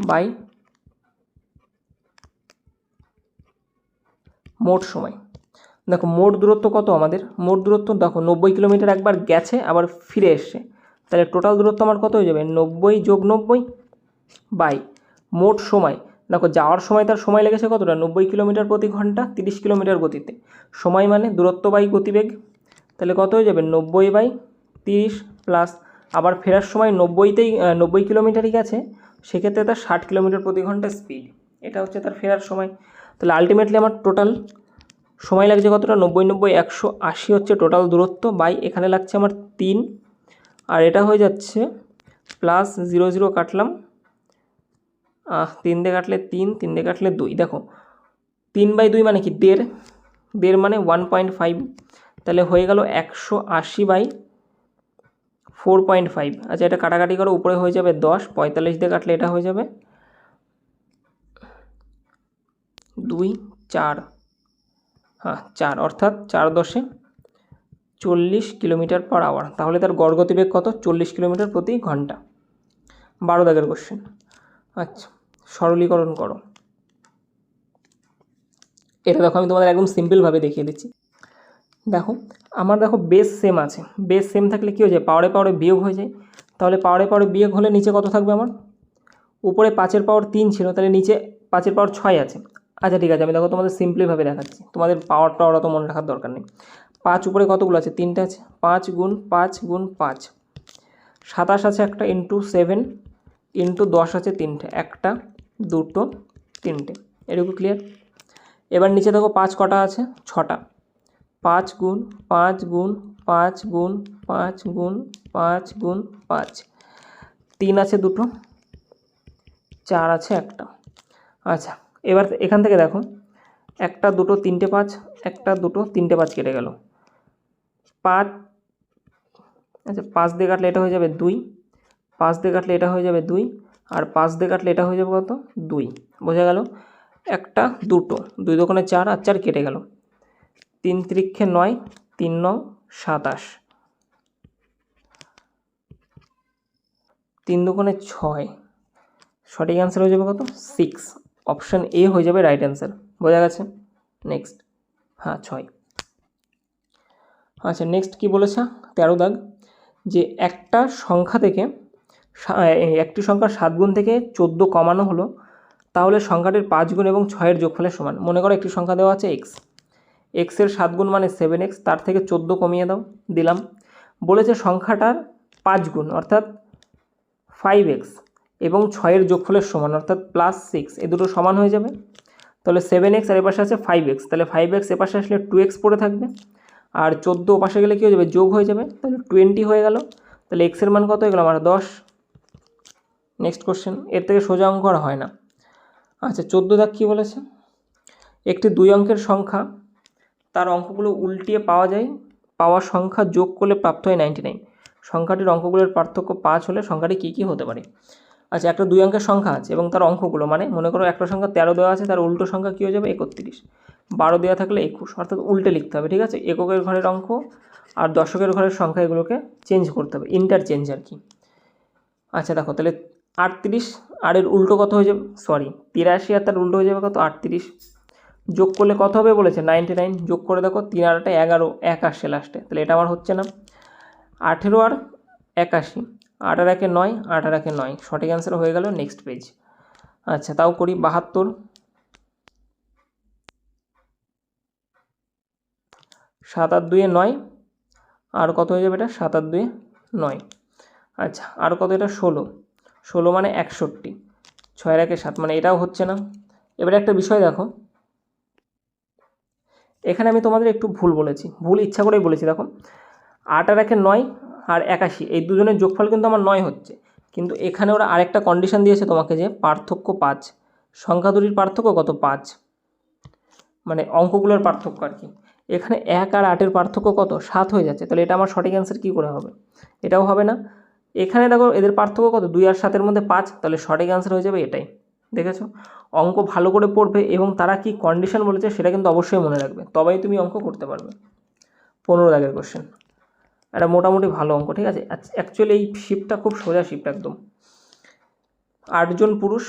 বাই মোট সময়। দেখো মোট দূরত্ব কত আমাদের, মোট দূরত্ব দেখো 90 কিলোমিটার একবার গেছে আবার ফিরে এসছে, তাহলে টোটাল দূরত্ব আমার কত হয়ে যাবে 90 যোগ 90 বাই মোট সময়। দেখো যাওয়ার সময় তার সময় লেগেছে কতটা, 90 কিলোমিটার প্রতি ঘন্টা 30 কিলোমিটার গতিতে, সময় মানে দূরত্ব বাই গতিবেগ, তাহলে কত হয়ে যাবে 90 বাই 30 প্লাস আবার ফেরার সময় 90 কিলোমিটারই গেছে, সেক্ষেত্রে তার 60 কিলোমিটার প্রতি ঘন্টা স্পিড, এটা হচ্ছে তার ফেরার সময়। তাহলে আলটিমেটলি আমার টোটাল সময় লাগছে কতটা, 90 180 হচ্ছে টোটাল দূরত্ব, বাই এখানে লাগছে আমার 3, আর এটা হয়ে যাচ্ছে প্লাস 0 0 কাটলাম, 3 দিয়ে কাটলে 3, 3 দিয়ে কাটলে 2, দেখো 3/2 মানে কি 1.5 মানে 1.5, তাহলে হয়ে গেল 180 বাই 4.5। আচ্ছা এটা কাটাকাটি করো, উপরে হয়ে যাবে 10, 45 দিয়ে কাটলে এটা হয়ে যাবে 2 4, 4, অর্থাৎ 4 10 40 কিলোমিটার পার আওয়ার। তাহলে তার গড় গতিবেগ কত, 40 কিলোমিটার প্রতি ঘন্টা। 12 দাগের কোশ্চেন। আচ্ছা সরলীকরণ করো। এটা দেখো আমি তোমাদের একদম সিম্পলভাবে দেখিয়ে দিচ্ছি। দেখো আমার দেখো বেস সেম আছে, বেস সেম থাকলে কী হয়ে যায়, পাওয়ারে পাওয়ারে বিয়োগ হয়ে যায়। তাহলে পাওয়ারে পাওয়ারে বিয়োগ হলে নিচে কত থাকবে আমার, উপরে 5-এর পাওয়ার 3 ছিল, তাহলে নিচে 5-এর পাওয়ার 6 আছে। আচ্ছা ঠিক আছে আমি দেখো তোমাদের সিম্পলিভাবে দেখাচ্ছি, তোমাদের পাওয়ার অত মনে রাখার দরকার নেই। 5 উপরে কতগুলো আছে, 3টে আছে, 5 গুণ 5 গুণ 5, 27 আছে একটা, ইন্টু 7 ইন্টু 10 আছে 3টে, 1টা 2টো 3টে, এটুকু ক্লিয়ার। এবার নিচে দেখো 5 কটা আছে, 6টা, 5 গুণ 5 গুণ 5 গুণ 5 গুণ 5 গুণ 5, 3 আছে 2টো, 4 আছে একটা। আচ্ছা এবার এখান থেকে দেখো 1টা 2টো 3টে 5, 1টা 2টো 3টে 5 কেটে গেল, 5, আচ্ছা 5 দিয়ে কাটলে এটা হয়ে যাবে 2, 5 দিয়ে কাটলে এটা হয়ে যাবে 2, আর 5 দিয়ে কাটলে এটা হয়ে যাবে কত 2, বোঝা গেল। 1টা 2টো 2 দোকানে 4 আর 4 কেটে গেল, 3 ত্রিক্ষে 9, 3 9 27, 3 দোকানে 6, সঠিক অ্যান্সার হয়ে যাবে কত 6, অপশান এ হয়ে যাবে রাইট অ্যান্সার, বোঝা গেছে। নেক্সট 6। আচ্ছা নেক্সট কি বলেছে 13 দাগ, যে একটা সংখ্যা থেকে একটি সংখ্যার 7 গুণ থেকে 14 কমানো হলো, তাহলে সংখ্যাটির 5 গুণ এবং 6-এর যোগফলের সমান। মনে করো একটি সংখ্যা দেওয়া আছে এক্স, এক্সের 7 গুণ মানে 7x, তার থেকে 14 কমিয়ে দাও, দিলাম। বলেছে সংখ্যাটার 5 গুণ অর্থাৎ 5x এবং 6-এর যোগফলের সমান অর্থাৎ +6, এই দুটো সমান হয়ে যাবে। তাহলে 7x আর এপাশে আছে 5x, তাহলে 5x এপাশে আসলে 2x পড়ে থাকবে, আর 14 ওপাশে গেলে কী হয়ে যাবে, যোগ হয়ে যাবে, তাহলে 20 হয়ে গেল। তাহলে x এর মান কত হয়ে গেল আমার 10। নেক্সট কোশ্চেন, এর থেকে সোজা অঙ্ক আর হয় না। আচ্ছা 14 দাগ কী বলেছে, একটি 2 অঙ্কের সংখ্যা, তার অঙ্কগুলো উল্টিয়ে পাওয়া সংখ্যা যোগ করলে প্রাপ্ত হয় 99। সংখ্যাটির অঙ্কগুলোর পার্থক্য 5 হলে সংখ্যাটি কী কী হতে পারে। আচ্ছা একটা 2 অঙ্কের সংখ্যা আছে এবং তার অঙ্কগুলো, মানে মনে করো একটা সংখ্যা 13 দেওয়া আছে, তার উল্টো সংখ্যা কী হয়ে যাবে 31, 12 দেওয়া থাকলে 21, অর্থাৎ উল্টে লিখতে হবে, ঠিক আছে। এককের ঘরের অঙ্ক আর দশকের ঘরের সংখ্যা এগুলোকে চেঞ্জ করতে হবে, ইন্টারচেঞ্জ আর কি। আচ্ছা দেখো তাহলে 38 আর এর উল্টো কত হয়ে যাবে, 83 আর তার উল্টো হয়ে যাবে কত 38, যোগ করলে কত হবে বলেছে 99, যোগ করে দেখো 3 আর 8 11, 1 আসছে লাস্টে, তাহলে এটা আমার হচ্ছে না। 18 আর 81, 8 আর 1 9, 8 আর 1 9, সঠিক অ্যান্সার হয়ে গেল। Next page. আচ্ছা তাও করি, 72, 7 আর 2 9, আর কত হয়ে যাবে এটা 7 আর 2 9। আচ্ছা আর কত, এটা 16 মানে 61, 6 আর 1 7, মানে এটাও হচ্ছে না। এবারে একটা বিষয় দেখো, এখানে আমি তোমাদের একটু ভুল বলেছি, ভুল ইচ্ছা করেই বলেছি। দেখো 8 আর 1 9 আর 81, এই দুজনের যোগফল কিন্তু আমার 9 হচ্ছে, কিন্তু এখানে ওরা আরেকটা কন্ডিশন দিয়েছে তোমাকে যে পার্থক্য 5, সংখ্যা দুটির পার্থক্য কত 5, মানে অঙ্কগুলোর পার্থক্য আর কি। এখানে 1 আর 8-এর পার্থক্য কত 7 হয়ে যাচ্ছে, তাহলে এটা আমার সঠিক অ্যান্সার কী করে হবে, এটাও হবে না। এখানে দেখো এদের পার্থক্য কত 2 আর 7-এর মধ্যে 5, তাহলে সঠিক অ্যান্সার হয়ে যাবে এটাই। দেখেছো, অঙ্ক ভালো করে পড়বে এবং তারা কি কন্ডিশন বলেছে সেটা কিন্তু অবশ্যই মনে রাখবে, তবেই তুমি অঙ্ক করতে পারবে। 15 দাগের কোশ্চেন, এটা মোটামুটি ভালো অঙ্ক, ঠিক আছে। অ্যাকচুয়ালি এই শিফটটা খুব সোজা শিফট একদম। 8 জন পুরুষ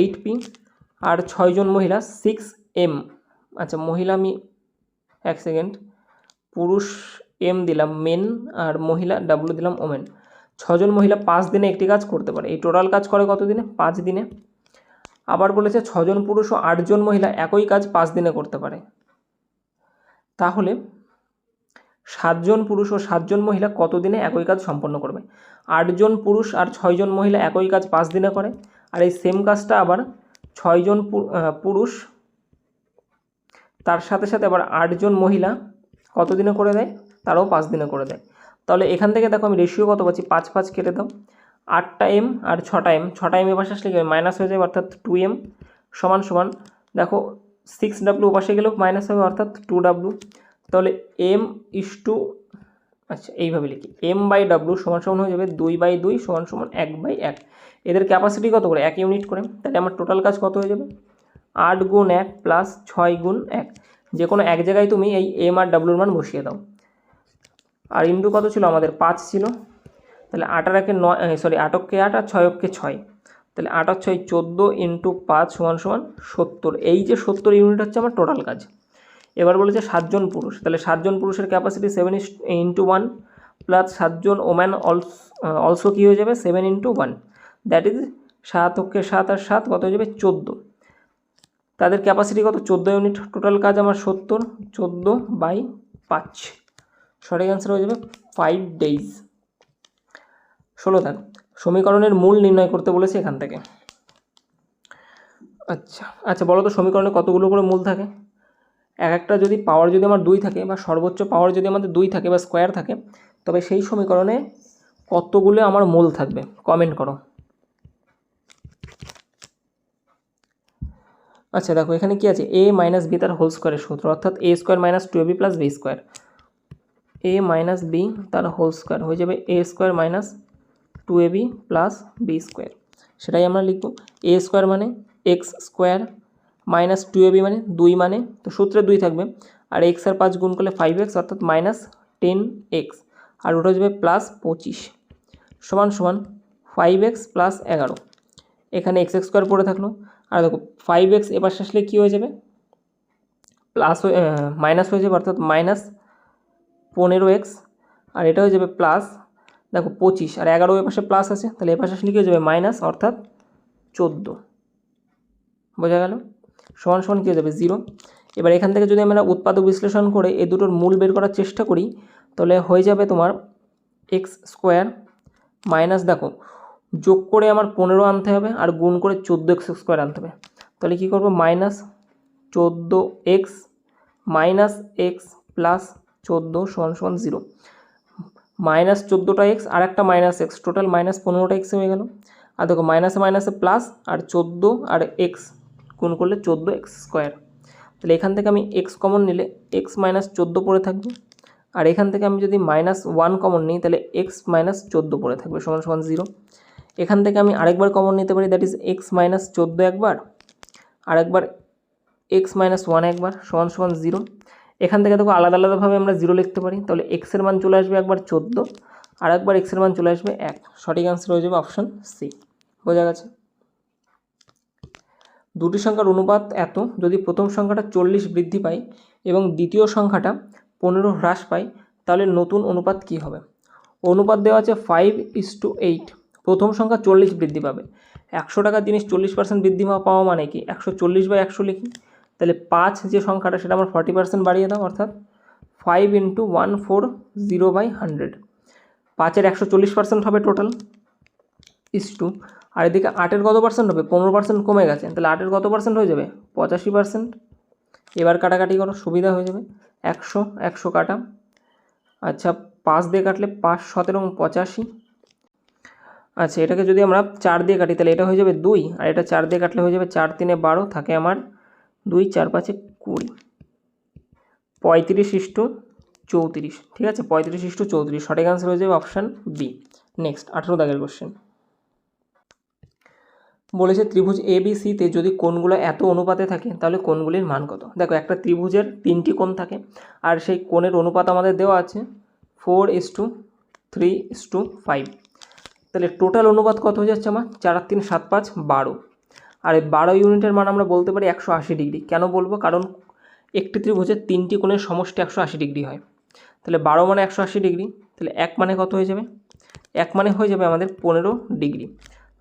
8p আর 6 জন মহিলা 6m। আচ্ছা মহিলা আমি 1 সেকেন্ড, পুরুষ m দিলাম মেন আর মহিলা w দিলাম ওমেন। 6 জন মহিলা 5 দিনে একটি কাজ করতে পারে, এই টোটাল কাজ করে কত দিনে 5 দিনে। আবার বলেছে 6 জন পুরুষ ও 8 জন মহিলা একই কাজ 5 দিনে করতে পারে, তাহলে 7 জন পুরুষ ও 7 জন মহিলা কত দিনে একই কাজ সম্পন্ন করবে। 8 জন পুরুষ আর 6 জন মহিলা একই কাজ 5 দিনে করে, আর এই সেম কাজটা আবার 6 জন পুরুষ তার সাথে সাথে আবার 8 জন মহিলা কত দিনে করে দেয়, তারাও 5 দিনে করে দেয়। তাহলে এখান থেকে দেখো আমি রেশিও কত পাচ্ছি, 5 5 কেটে দাও, 8টা m আর 6টা m, 6টা m এপাশে আসলে মাইনাস হয়ে যাবে অর্থাৎ 2m সমান সমান দেখো 6w ওপাশে গেলেও মাইনাস হবে অর্থাৎ 2w। তাহলে m ইস টু, আচ্ছা এইভাবে লিখি, m/w সমান সমান হয়ে যাবে 2/2 সমান সমান 1/1। এদের ক্যাপাসিটি কত করে 1 ইউনিট করে, তাহলে আমার টোটাল কাজ কত হয়ে যাবে 8 গুণ 1 প্লাস 6 গুণ 1, যে কোনো এক জায়গায় তুমি এই m আর w মান বসিয়ে দাও। আর ইন্টু কত ছিল আমাদের 5 ছিল, তাহলে 8 আর 1 9, সরি 8 কে 8 আর 6 কে 6, তাহলে 8 আর 6 14 ইন্টু 5 সমান সমান 70। এই যে 70 ইউনিট হচ্ছে আমার টোটাল কাজ। এবার বলেছে 7 জন পুরুষ, তাহলে 7 জন পুরুষের ক্যাপাসিটি 7:1 প্লাস 7 জন ওম্যান অলসো কী হয়ে যাবে 7:1, দ্যাট ইজ 7 কে 7 আর 7 কত হয়ে যাবে 14। তাদের ক্যাপাসিটি কত 14 ইউনিট, টোটাল কাজ আমার 70, 14/5, সঠিক অ্যান্সার হয়ে যাবে 5 days। 16 দাগ, সমীকরণের মূল নির্ণয় করতে বলেছে এখান থেকে। আচ্ছা বলো তো সমীকরণে কতগুলো করে মূল থাকে। একটা যদি পাওয়ার যদি আমার 2 থাকে বা সর্বোচ্চ পাওয়ার যদি আমাদের 2 থাকে বা স্কোয়ার থাকে, তবে সেই সমীকরণে কতগুলো আমার মূল থাকবে কমেন্ট করো। আচ্ছা দেখো এখানে কি আছে, a মাইনাস বি তার হোল স্কোয়ারের সূত্র, অর্থাৎ a square minus 2ab plus B square, a minus B তার হোল স্কোয়ার হয়ে যাবে a square minus 2ab plus B square, সেটাই আমরা লিখব। a স্কোয়ার মানে এক্স স্কোয়ার মাইনাস 2ab মানে 2, মানে তো সূত্রে 2 থাকবে, আর এক্স আর 5 গুণ করলে 5x অর্থাৎ মাইনাস 10x, আর ওটা হয়ে যাবে প্লাস 25 সমান সমান 5x প্লাস 11। এখানে এক্স স্কোয়ার পড়ে থাকলো, আর দেখো 5x এবার আসলে কী হয়ে যাবে প্লাস মাইনাস হয়ে যাবে অর্থাৎ মাইনাস 15x, আর এটা হয়ে যাবে প্লাস দেখো 25 আর 11 এ পাশে প্লাস আছে, তাহলে এ পাশে আসলে কী হয়ে যাবে মাইনাস, অর্থাৎ 14। বোঝা গেল? সমান সমান কী হয়ে যাবে 0। এবার এখান থেকে যদি আমরা উৎপাদক বিশ্লেষণ করে এই দুটোর মূল বের করার চেষ্টা করি, তাহলে হয়ে যাবে তোমার এক্স স্কোয়ার মাইনাস, দেখো যোগ করে আমার 15 আনতে হবে আর গুণ করে 14 এক্স স্কোয়ার আনতে হবে। তাহলে কী করবো, minus 14 x minus x plus 14 সমান সমান 0। মাইনাস 14টা এক্স আর একটা মাইনাস এক্স, টোটাল মাইনাস 15টা এক্স হয়ে গেল। আর দেখো মাইনাসে মাইনাসে প্লাস, আর 14 আর এক্স গুণ করলে 14 এক্স স্কোয়ার। তাহলে এখান থেকে আমি এক্স কমন নিলে এক্স মাইনাস 14 পড়ে থাকবে, আর এখান থেকে আমি যদি -1 কমন নিই তাহলে এক্স মাইনাস 14 পড়ে থাকবে সমান সমান 0। এখান থেকে আমি আরেকবার কমন নিতে পারি, দ্যাট ইজ এক্স মাইনাস 14 একবার, আরেকবার এক্স মাইনাস 1 একবার সমান সমান 0। এখান থেকে দেখো আলাদা আলাদাভাবে আমরা 0 লিখতে পারি, তাহলে এক্সের মান চলে আসবে একবার 14 আর একবার এক্সের মান চলে আসবে 1। সঠিক অ্যান্সার হয়ে যাবে অপশান সি। বোঝা গেছে? দুটি সংখ্যার অনুপাত এত যদি প্রথম সংখ্যাটা 40 বৃদ্ধি পায় এবং দ্বিতীয় সংখ্যাটা 15 হ্রাস পায়, তাহলে নতুন অনুপাত কী হবে? অনুপাত দেওয়া আছে 5:8। প্রথম সংখ্যা 40 বৃদ্ধি পাবে, 100 টাকার জিনিস 40% বৃদ্ধি পাওয়া মানে কি, 140/100 লিখি, তাহলে 5 যে সংখ্যাটা সেটা আমার 40% বাড়িয়ে দাও, অর্থাৎ 5 × 140/100। 5-এর 140% হবে টোটাল ইস টু, আর এদিকে 8-এর কত পার্সেন্ট হবে, 15% কমে গেছে, তাহলে 8-এর কত পার্সেন্ট হয়ে যাবে 85%। এবার কাটাকাটি করো, সুবিধা হয়ে যাবে, 100 100 কাটা, আচ্ছা 5 দিয়ে কাটলে 5 17 85। আচ্ছা এটাকে যদি আমরা 4 দিয়ে কাটি তাহলে এটা হয়ে যাবে 2, আর এটা 4 দিয়ে কাটলে হয়ে যাবে 4 3 12, থাকে আমার 2 4 5 20। 35:34, ঠিক আছে, 35:34 সঠিক অ্যান্সার হয়ে যাবে অপশান বি। নেক্সট 18 দাগের কোশ্চেন বলেছে ত্রিভুজ এ বি সিতে যদি কোণগুলো এত অনুপাতে থাকে তাহলে কোণগুলির মান কত? দেখো একটা ত্রিভুজের 3টি কোণ থাকে আর সেই কোণের অনুপাত আমাদের দেওয়া আছে 4:3:5। তাহলে টোটাল অনুপাত কত হয়ে যাচ্ছে আমার 4 আর 3 7 5 12, আর এই 12 ইউনিটের মান আমরা বলতে পারি 180 ডিগ্রি। কেন বলবো, কারণ একটি ত্রিভুজের 3টি কোণের সমষ্টি 180 ডিগ্রি হয়। তাহলে 12 মানে 180 ডিগ্রি, তাহলে 1 মানে কত হয়ে যাবে, 1 মানে হয়ে যাবে আমাদের 15 ডিগ্রি।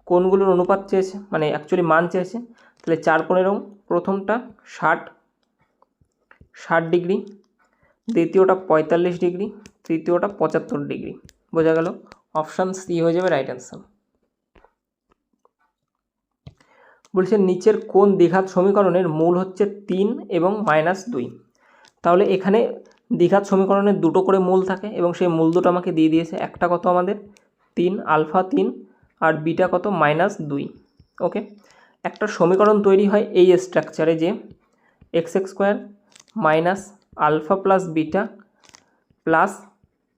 কোণগুলোর অনুপাত চেয়েছে, মানে অ্যাকচুয়ালি মান চেয়েছে, তাহলে 4 15, প্রথমটা 60 ডিগ্রি, দ্বিতীয়টা 45 ডিগ্রি, তৃতীয়টা 75 ডিগ্রি। বোঝা গেল? অপশান সি হয়ে যাবে রাইট অ্যান্সার। বলছে নিচের কোণ দ্বিঘাত সমীকরণের মূল হচ্ছে 3 এবং -2। তাহলে এখানে দ্বিঘাত সমীকরণের দুটো করে মূল থাকে এবং সেই মূল দুটো আমাকে দিয়ে দিয়েছে, একটা কত আমাদের 3 আলফা 3 আর বিটা কত -2। ওকে, একটা সমীকরণ তৈরি হয় এই স্ট্রাকচারে যে x² minus alpha plus beta plus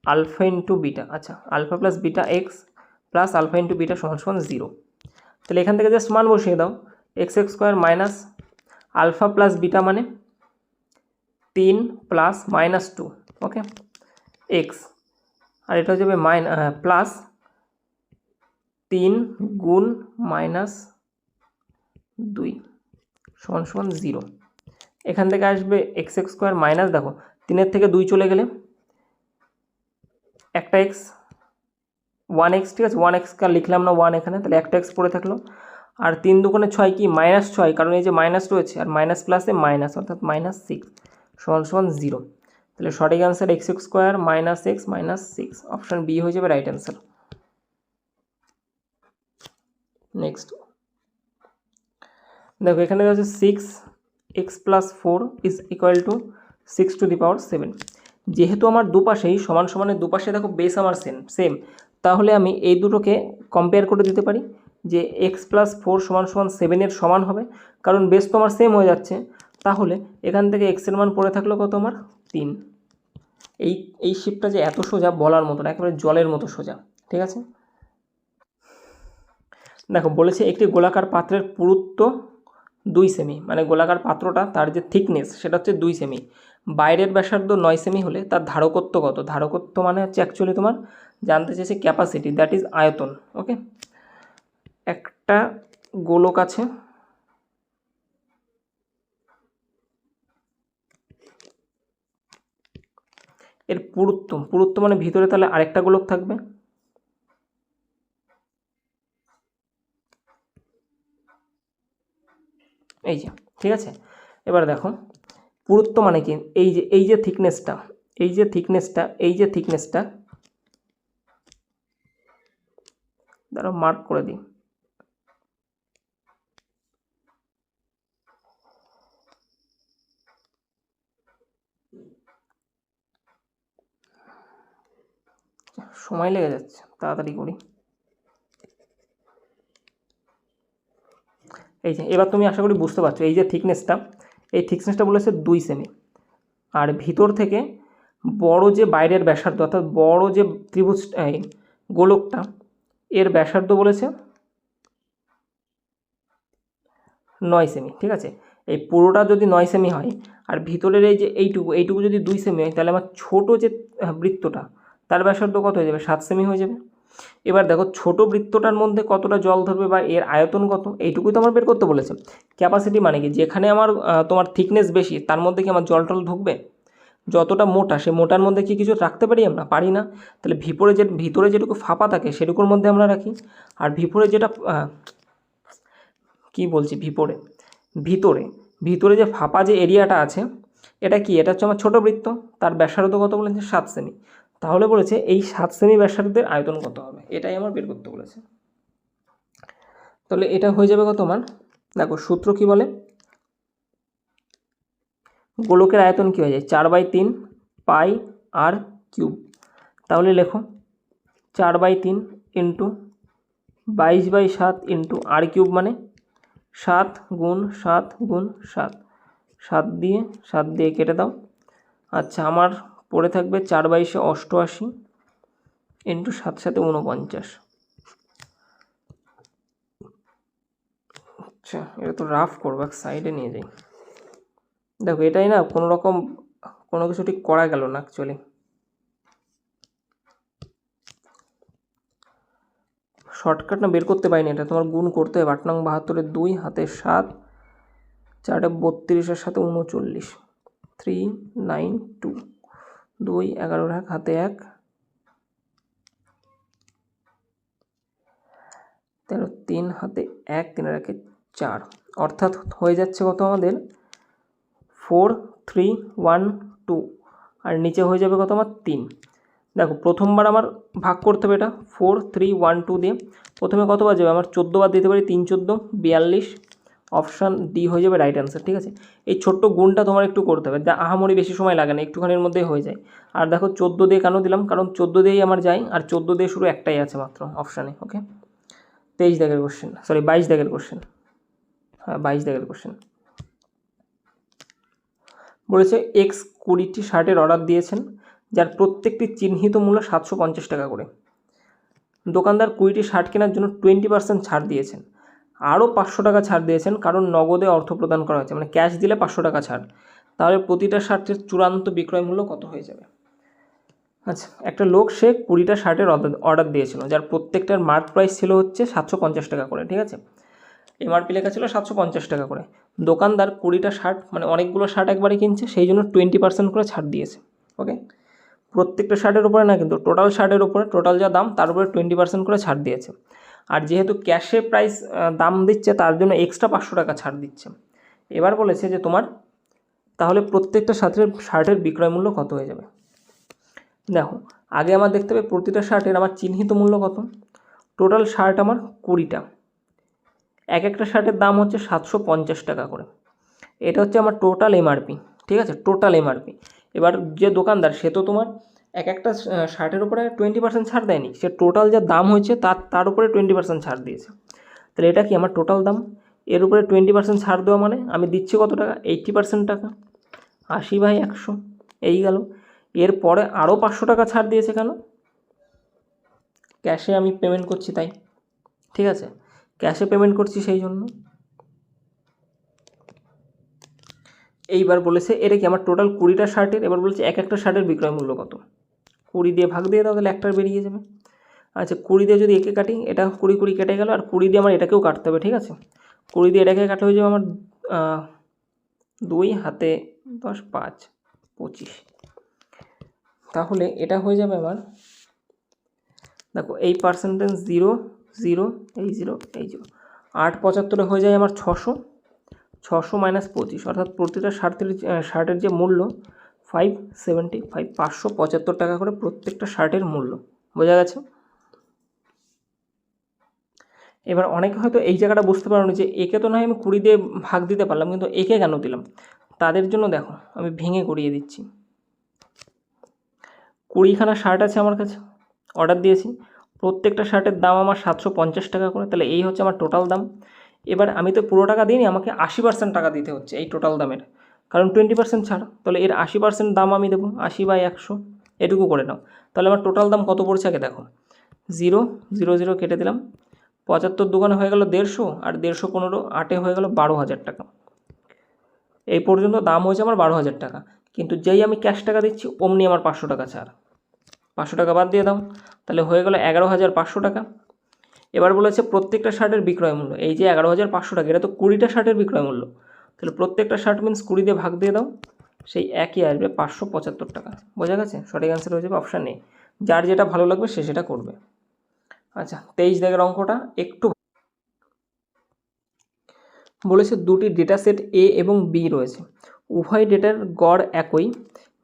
alpha into beta, আচ্ছা alpha plus beta x plus alpha into beta সমান সমান 0। তাহলে এখান থেকে জাস্ট মান বসিয়ে দাও, x² minus alpha plus beta মানে 3 প্লাস -2, ওকে এক্স, আর এটা হয়ে যাবে প্লাস 3 গুণ -2 সমান সমান 0। এখান থেকে আসবে x² মাইনাস, দেখো 3-এর থেকে 2 চলে গেলে একটা এক্স 1x, ঠিক আছে 1x লিখলাম না 1 এখানে, তাহলে একটা এক্স পড়ে থাকলো, আর 3 দুগুণে 6 কি -6, কারণ এই যে মাইনাস রয়েছে আর মাইনাস প্লাসে মাইনাস, অর্থাৎ -6 সমান সমান 0। তাহলে সঠিক answer x² minus x minus 6, option B হয়ে যাবে রাইট অ্যান্সার। নেক্সট দেখো এখানে আছে 6x + 4 = 6⁻7। যেহেতু আমার দুপাশেই সমান সমানের দুপাশে দেখো বেস আমার সেম, তাহলে আমি এই দুটোকে কম্পেয়ার করে দিতে পারি যে x + 4 = 7 সমান হবে, কারণ বেস তো আমার সেম হয়ে যাচ্ছে। তাহলে এখান থেকে x এর মান পড়ে থাকলো কত আমার 3। এই শিপটা যে এত সোজা বলার মতো না, একেবারে জলের মতো সোজা, ঠিক আছে। দেখো বলেছে একটি গোলাকার পাত্রের পুরুত্ব 2 সেমি, মানে গোলাকার পাত্রটা তার যে থিকনেস সেটা হচ্ছে 2 সেমি, বাইরের ব্যাসার্ধ 9 সেমি হলে তার ধারকত্ব কত? ধারকত্ব মানে হচ্ছে অ্যাকচুয়ালি তোমার জানতে চেয়েছে ক্যাপাসিটি, দ্যাট ইজ আয়তন। ওকে, একটা গোলক আছে, এর পুরুত্ব মানে ভিতরে তাহলে আরেকটা গোলক থাকবে, এই যে, ঠিক আছে। এবার দেখো পুরুত্ব মানে কি, এই যে থিকনেসটা, দাঁড়াও মার্ক করে দিই, সময় লেগে যাচ্ছে, তাড়াতাড়ি করি। এই যে, এবার তুমি আশা করি বুঝতে পারছো, এই যে থিকনেসটা বলেছে 2 সেমি, আর ভিতর থেকে বড় যে বাইরের ব্যাসার্ধ, অর্থাৎ বড় যে ত্রিভুজ গোলকটা, এর ব্যাসার্ধ বলেছে 9 সেমি, ঠিক আছে। এই পুরোটা যদি 9 সেমি হয়, আর ভিতরের এই যে এইটুকু যদি 2 সেমি হয়, তাহলে আমার ছোট যে বৃত্তটা, তার ব্যাসার্ধ কত হয়ে যাবে? 7 সেমি হয়ে যাবে। এবার দেখো ছোট বৃত্তটার মধ্যে কতটা জল ধরবে বা এর আয়তন কত, এইটুকুই তো আমার বের করতে বলেছে। ক্যাপাসিটি মানে কি, যেখানে আমার তোমার থিকনেস বেশি, তার মধ্যে কি আমার জল টল ঢুকবে? যতটা মোটা, সে মোটার মধ্যে কি কিছু রাখতে পারি আমরা? পারি না। তাহলে ভিতরে যেটুকু ফাঁপা থাকে সেটুকুর মধ্যে আমরা রাখি। আর ভিতরে যে ফাঁপা যে এরিয়াটা আছে, এটা কি, এটা হচ্ছে আমার ছোটো বৃত্ত, তার ব্যাসার্ধ কত বলেছে? 7 সেমি। তাহলে বলেছে এই 7 সেমি ব্যাসার্ধের আয়তন কত হবে, এটাই আমার বের করতে বলেছে। তাহলে এটা হয়ে যাবে কত আমার, দেখো সূত্র কি বলে, গোলকের আয়তন কী হয়ে যায়? 4/3 পাই আর কিউব। তাহলে লেখো 4/3 ইন্টু 22/7 ইন্টু আর কিউব, মানে 7 গুণ 7 গুণ 7, 7 দিয়ে কেটে দাও। আচ্ছা, আমার পড়ে থাকবে 4/22 88 ইন্টু 7 7 49। আচ্ছা, এটা তো রাফ করবো, এক সাইডে নিয়ে যাই। দেখো এটাই না, কোনো রকম কোনো কিছু ঠিক করা গেল না অ্যাকচুয়ালি। শর্টকাট না বের করতে পারিনি, এটা তোমার গুণ করতে হবে। 8 নং 72 2 হাতে 7, 4 32 সাথে 39, 392, 2 11 হাতে 1, 3 হাতে 1, 3 4, অর্থাৎ হয়ে যাচ্ছে কত আমাদের 4312, আর নিচে হয়ে যাবে কত আমার 3। দেখো প্রথমবার আমার ভাগ করতে হবে, এটা 4312 দিয়ে প্রথমে কতবার যাবে আমার? 14 বার দিতে পারি, 3 14 42, অপশান ডি হয়ে যাবে রাইট অ্যান্সার, ঠিক আছে। এই ছোট্ট গুণটা তোমার একটু করতে হবে, যা আহামরি বেশি সময় লাগে না, একটুখানির মধ্যেই হয়ে যায়। আর দেখো 14 দিয়ে কেন দিলাম, কারণ 14 দিয়েই আমার যায়, আর 14 দিয়ে শুরু একটাই আছে মাত্র অপশানে। ওকে, 23 দাগের কোশ্চেন, সরি 22 দাগের কোশ্চেন, হ্যাঁ 22 দাগের কোশ্চেন বলেছে এক্স 20টি শার্টের অর্ডার দিয়েছেন, যার প্রত্যেকটি চিহ্নিত মূল্য 750 টাকা করে। দোকানদার 20টি শার্ট কেনার জন্য 20% ছাড় দিয়েছেন, আরও 500 টাকা ছাড় দিয়েছেন কারণ নগদে অর্থ প্রদান করা হয়েছে, মানে ক্যাশ দিলে 500 টাকা ছাড়। তাহলে প্রতিটা শার্টের চূড়ান্ত বিক্রয় মূল্য কত হয়ে যাবে? আচ্ছা, একটা লোক সে 20টা শার্টের অর্ডার দিয়েছিল, যার প্রত্যেকটার মার্ক প্রাইস ছিল হচ্ছে 750 টাকা করে, ঠিক আছে। এমআরপি লেখা ছিল 750 টাকা করে। দোকানদার 20টা শার্ট, মানে অনেকগুলো শার্ট একবারে কিনছে, সেই জন্য 20% করে ছাড় দিয়েছে। ওকে, প্রত্যেকটা শার্টের উপরে না, কিন্তু টোটাল শার্টের উপরে, টোটাল যা দাম তার উপরে 20% করে ছাড় দিয়েছে। আর যেহেতু ক্যাশে প্রাইস দাম দিচ্ছে, তার জন্য এক্সট্রা 500 টাকা ছাড় দিচ্ছে। এবার বলেছে যে তোমার তাহলে প্রত্যেকটা শার্টের বিক্রয় মূল্য কত হয়ে যাবে। দেখো আগে আমার দেখতে হবে প্রতিটা শার্টের আমার চিহ্নিত মূল্য কত। টোটাল শার্ট আমার 20টা, এক একটা শার্টের দাম হচ্ছে 750 টাকা করে। এটা হচ্ছে আমার টোটাল এমআরপি, ঠিক আছে, টোটাল এমআরপি। এবার যে দোকানদার, সে তো তোমার এক একটা শার্টের উপরে 20% ছাড় দেয়নি, সে টোটাল যা দাম হয়েছে তার উপরে 20% ছাড় দিয়েছে। তাহলে এটা কি আমার টোটাল দাম, এর উপরে 20% ছাড় দেওয়া মানে আমি দিচ্ছি কত টাকা? 80% টাকা, 80/100 এই গেল। এরপরে আরও 500 টাকা ছাড় দিয়েছে, কেন? ক্যাশে আমি পেমেন্ট করছি তাই, ঠিক আছে, ক্যাশে পেমেন্ট করছি সেই জন্য। এইবার বলেছে এটা কি আমার টোটাল 20টা শার্টের, এবার বলেছে এক একটা শার্টের বিক্রয় মূল্য কত। 20 দিয়ে ভাগ দিয়ে দাও, তাহলে একটার বেরিয়ে যাবে। আচ্ছা 20 দিয়ে যদি একে কাটি, এটা 20 20 কেটে গেল, আর 20 দিয়ে আমার এটাকেও কাটতে হবে, ঠিক আছে। 20 দিয়ে এটাকে কাটা হয়ে যাবে আমার 2 হাতে 10 5 25। তাহলে এটা হয়ে যাবে আমার, দেখো এই পার্সেন্টেজ 0 0 এই 0 এই 0, 8 75 হয়ে যায় আমার 600, 600 মাইনাস 25, অর্থাৎ প্রতিটা শার্টের যে মূল্য 575, 575 টাকা করে প্রত্যেকটা শার্টের মূল্য। বোঝা গেছে? এবার অনেকে হয়তো এই জায়গাটা বুঝতে পারোনি যে একে তো নয় আমি 20 দিয়ে ভাগ দিতে পারলাম, কিন্তু একে কেন দিলাম? তাদের জন্য দেখো আমি ভেঙে করিয়ে দিচ্ছি। 20খানা শার্ট আছে আমার কাছে, অর্ডার দিয়েছি, প্রত্যেকটা শার্টের দাম আমার 750 টাকা করে, তাহলে এই হচ্ছে আমার টোটাল দাম। এবার আমি তো পুরো টাকা দিইনি, আমাকে 80% টাকা দিতে হচ্ছে এই টোটাল দামের, কারণ 20% ছাড়, তাহলে এর 80% দাম আমি দেবো, 80/100, এটুকু করে নাও। তাহলে আমার টোটাল দাম কত পড়ছে আগে দেখো, 0 0 0 কেটে দিলাম, 75 দোকানে হয়ে গেল 150, আর 150 15 8 হয়ে গেল 12,000 টাকা। এই পর্যন্ত দাম হয়েছে আমার 12,000 টাকা, কিন্তু যেই আমি ক্যাশ টাকা দিচ্ছি অমনি আমার 500 টাকা ছাড়, 500 টাকা বাদ দিয়ে দাও, তাহলে হয়ে গেল 11,500 টাকা। এবার বলেছে প্রত্যেকটা শার্টের বিক্রয় মূল্য, এই যে 11,500 টাকা, এটা তো 20টা শার্টের বিক্রয় মূল্য, তাহলে প্রত্যেকটা শার্ট মিন্স 20 দিয়ে ভাগ দিয়ে দাও, সেই একই আসবে 575 টাকা। বোঝা গেছে? সঠিক অ্যান্সার হয়ে যাবে অপশান এ। যার যেটা ভালো লাগবে সে সেটা করবে। আচ্ছা, 23 দাগের অঙ্কটা একটু বলেছে, দুটি ডেটা সেট এ এবং বি রয়েছে, উভয় ডেটার গড় একই,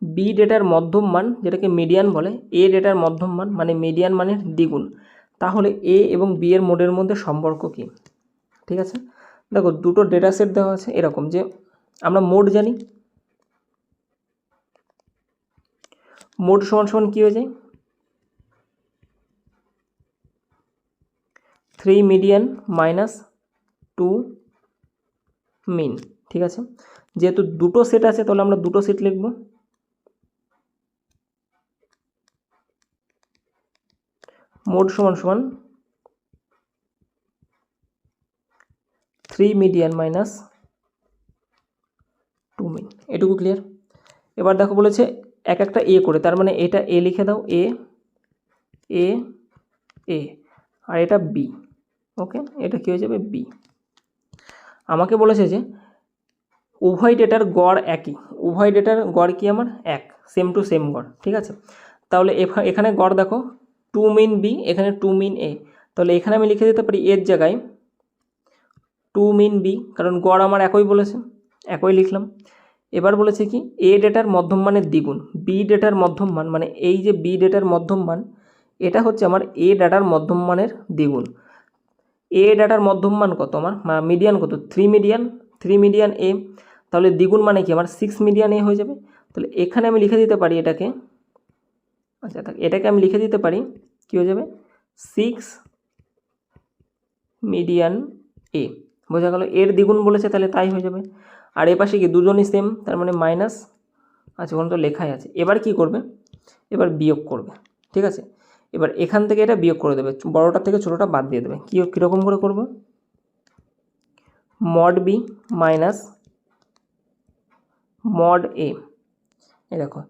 বি ডেটার মধ্যম মান যেটাকে মিডিয়ান বলে, এ ডেটার মধ্যম মান মানে মিডিয়ান মানের দ্বিগুণ, তাহলে এ এবং বি এর মোডের মধ্যে সম্পর্ক কী? ঠিক আছে, দেখো দুটো ডেটা সেট দেওয়া আছে এরকম, যে আমরা মোড জানি, মোড সমান সমান কী হয়ে যায়, 3 মিডিয়ান মাইনাস 2 মিন। ঠিক আছে, যেহেতু দুটো সেট আছে তাহলে আমরা দুটো সেট লিখব, মোড সমান সমান 3 মিডিয়ান মাইনাস 2 মিন। এটুকু ক্লিয়ার? এবার দেখো বলেছে এক একটা এ করে, তার মানে এটা এ লিখে দাও, এ এ এ, আর এটা বি। ওকে, এটা কী হয়ে যাবে, বি। আমাকে বলেছে যে উভয় ডেটার গড় একই, উভয় ডেটার গড় কি আমার এক, সেম টু সেম গড়। ঠিক আছে, তাহলে এখানে গড় দেখো 2 মিন বি, এখানে 2 মিন এ, তাহলে এখানে আমি লিখে দিতে পারি এর জায়গায় 2 মিন বি, কারণ গড় আমার একই বলেছে, একই লিখলাম। এবার বলেছে কি এ ডেটার মধ্যম মানের দ্বিগুণ, বি ডেটার মধ্যম মান, মানে এই যে বি ডেটার মধ্যম মান এটা হচ্ছে আমার এ ডাটার মধ্যম মানের দ্বিগুণ। এ ডাটার মধ্যম মান কত আমার, মিডিয়ান কত, 3 মিডিয়ান, 3 মিডিয়ান এ, তাহলে দ্বিগুণ মানে কি আমার 6 মিডিয়ান এ হয়ে যাবে। তাহলে এখানে আমি লিখে দিতে পারি এটাকে, আচ্ছা এটাকে আমি লিখে দিতে পারি কি হয়ে যাবে, 6 মিডিয়ান এ। বোঝা গেল? এর দ্বিগুণ বলেছে তাহলে তাই হয়ে যাবে। আর এ পাশে কি দুজনই সেম, তার মানে মাইনাস, আচ্ছা ওখানে তো লেখাই আছে। এবার কি করবে, এবার বিয়োগ করবে। ঠিক আছে, এবার এখান থেকে এটা বিয়োগ করে দেবে, বড়টা থেকে ছোটোটা বাদ দিয়ে দেবে। কীরকম করে করব, mod B minus mod A, এই দেখো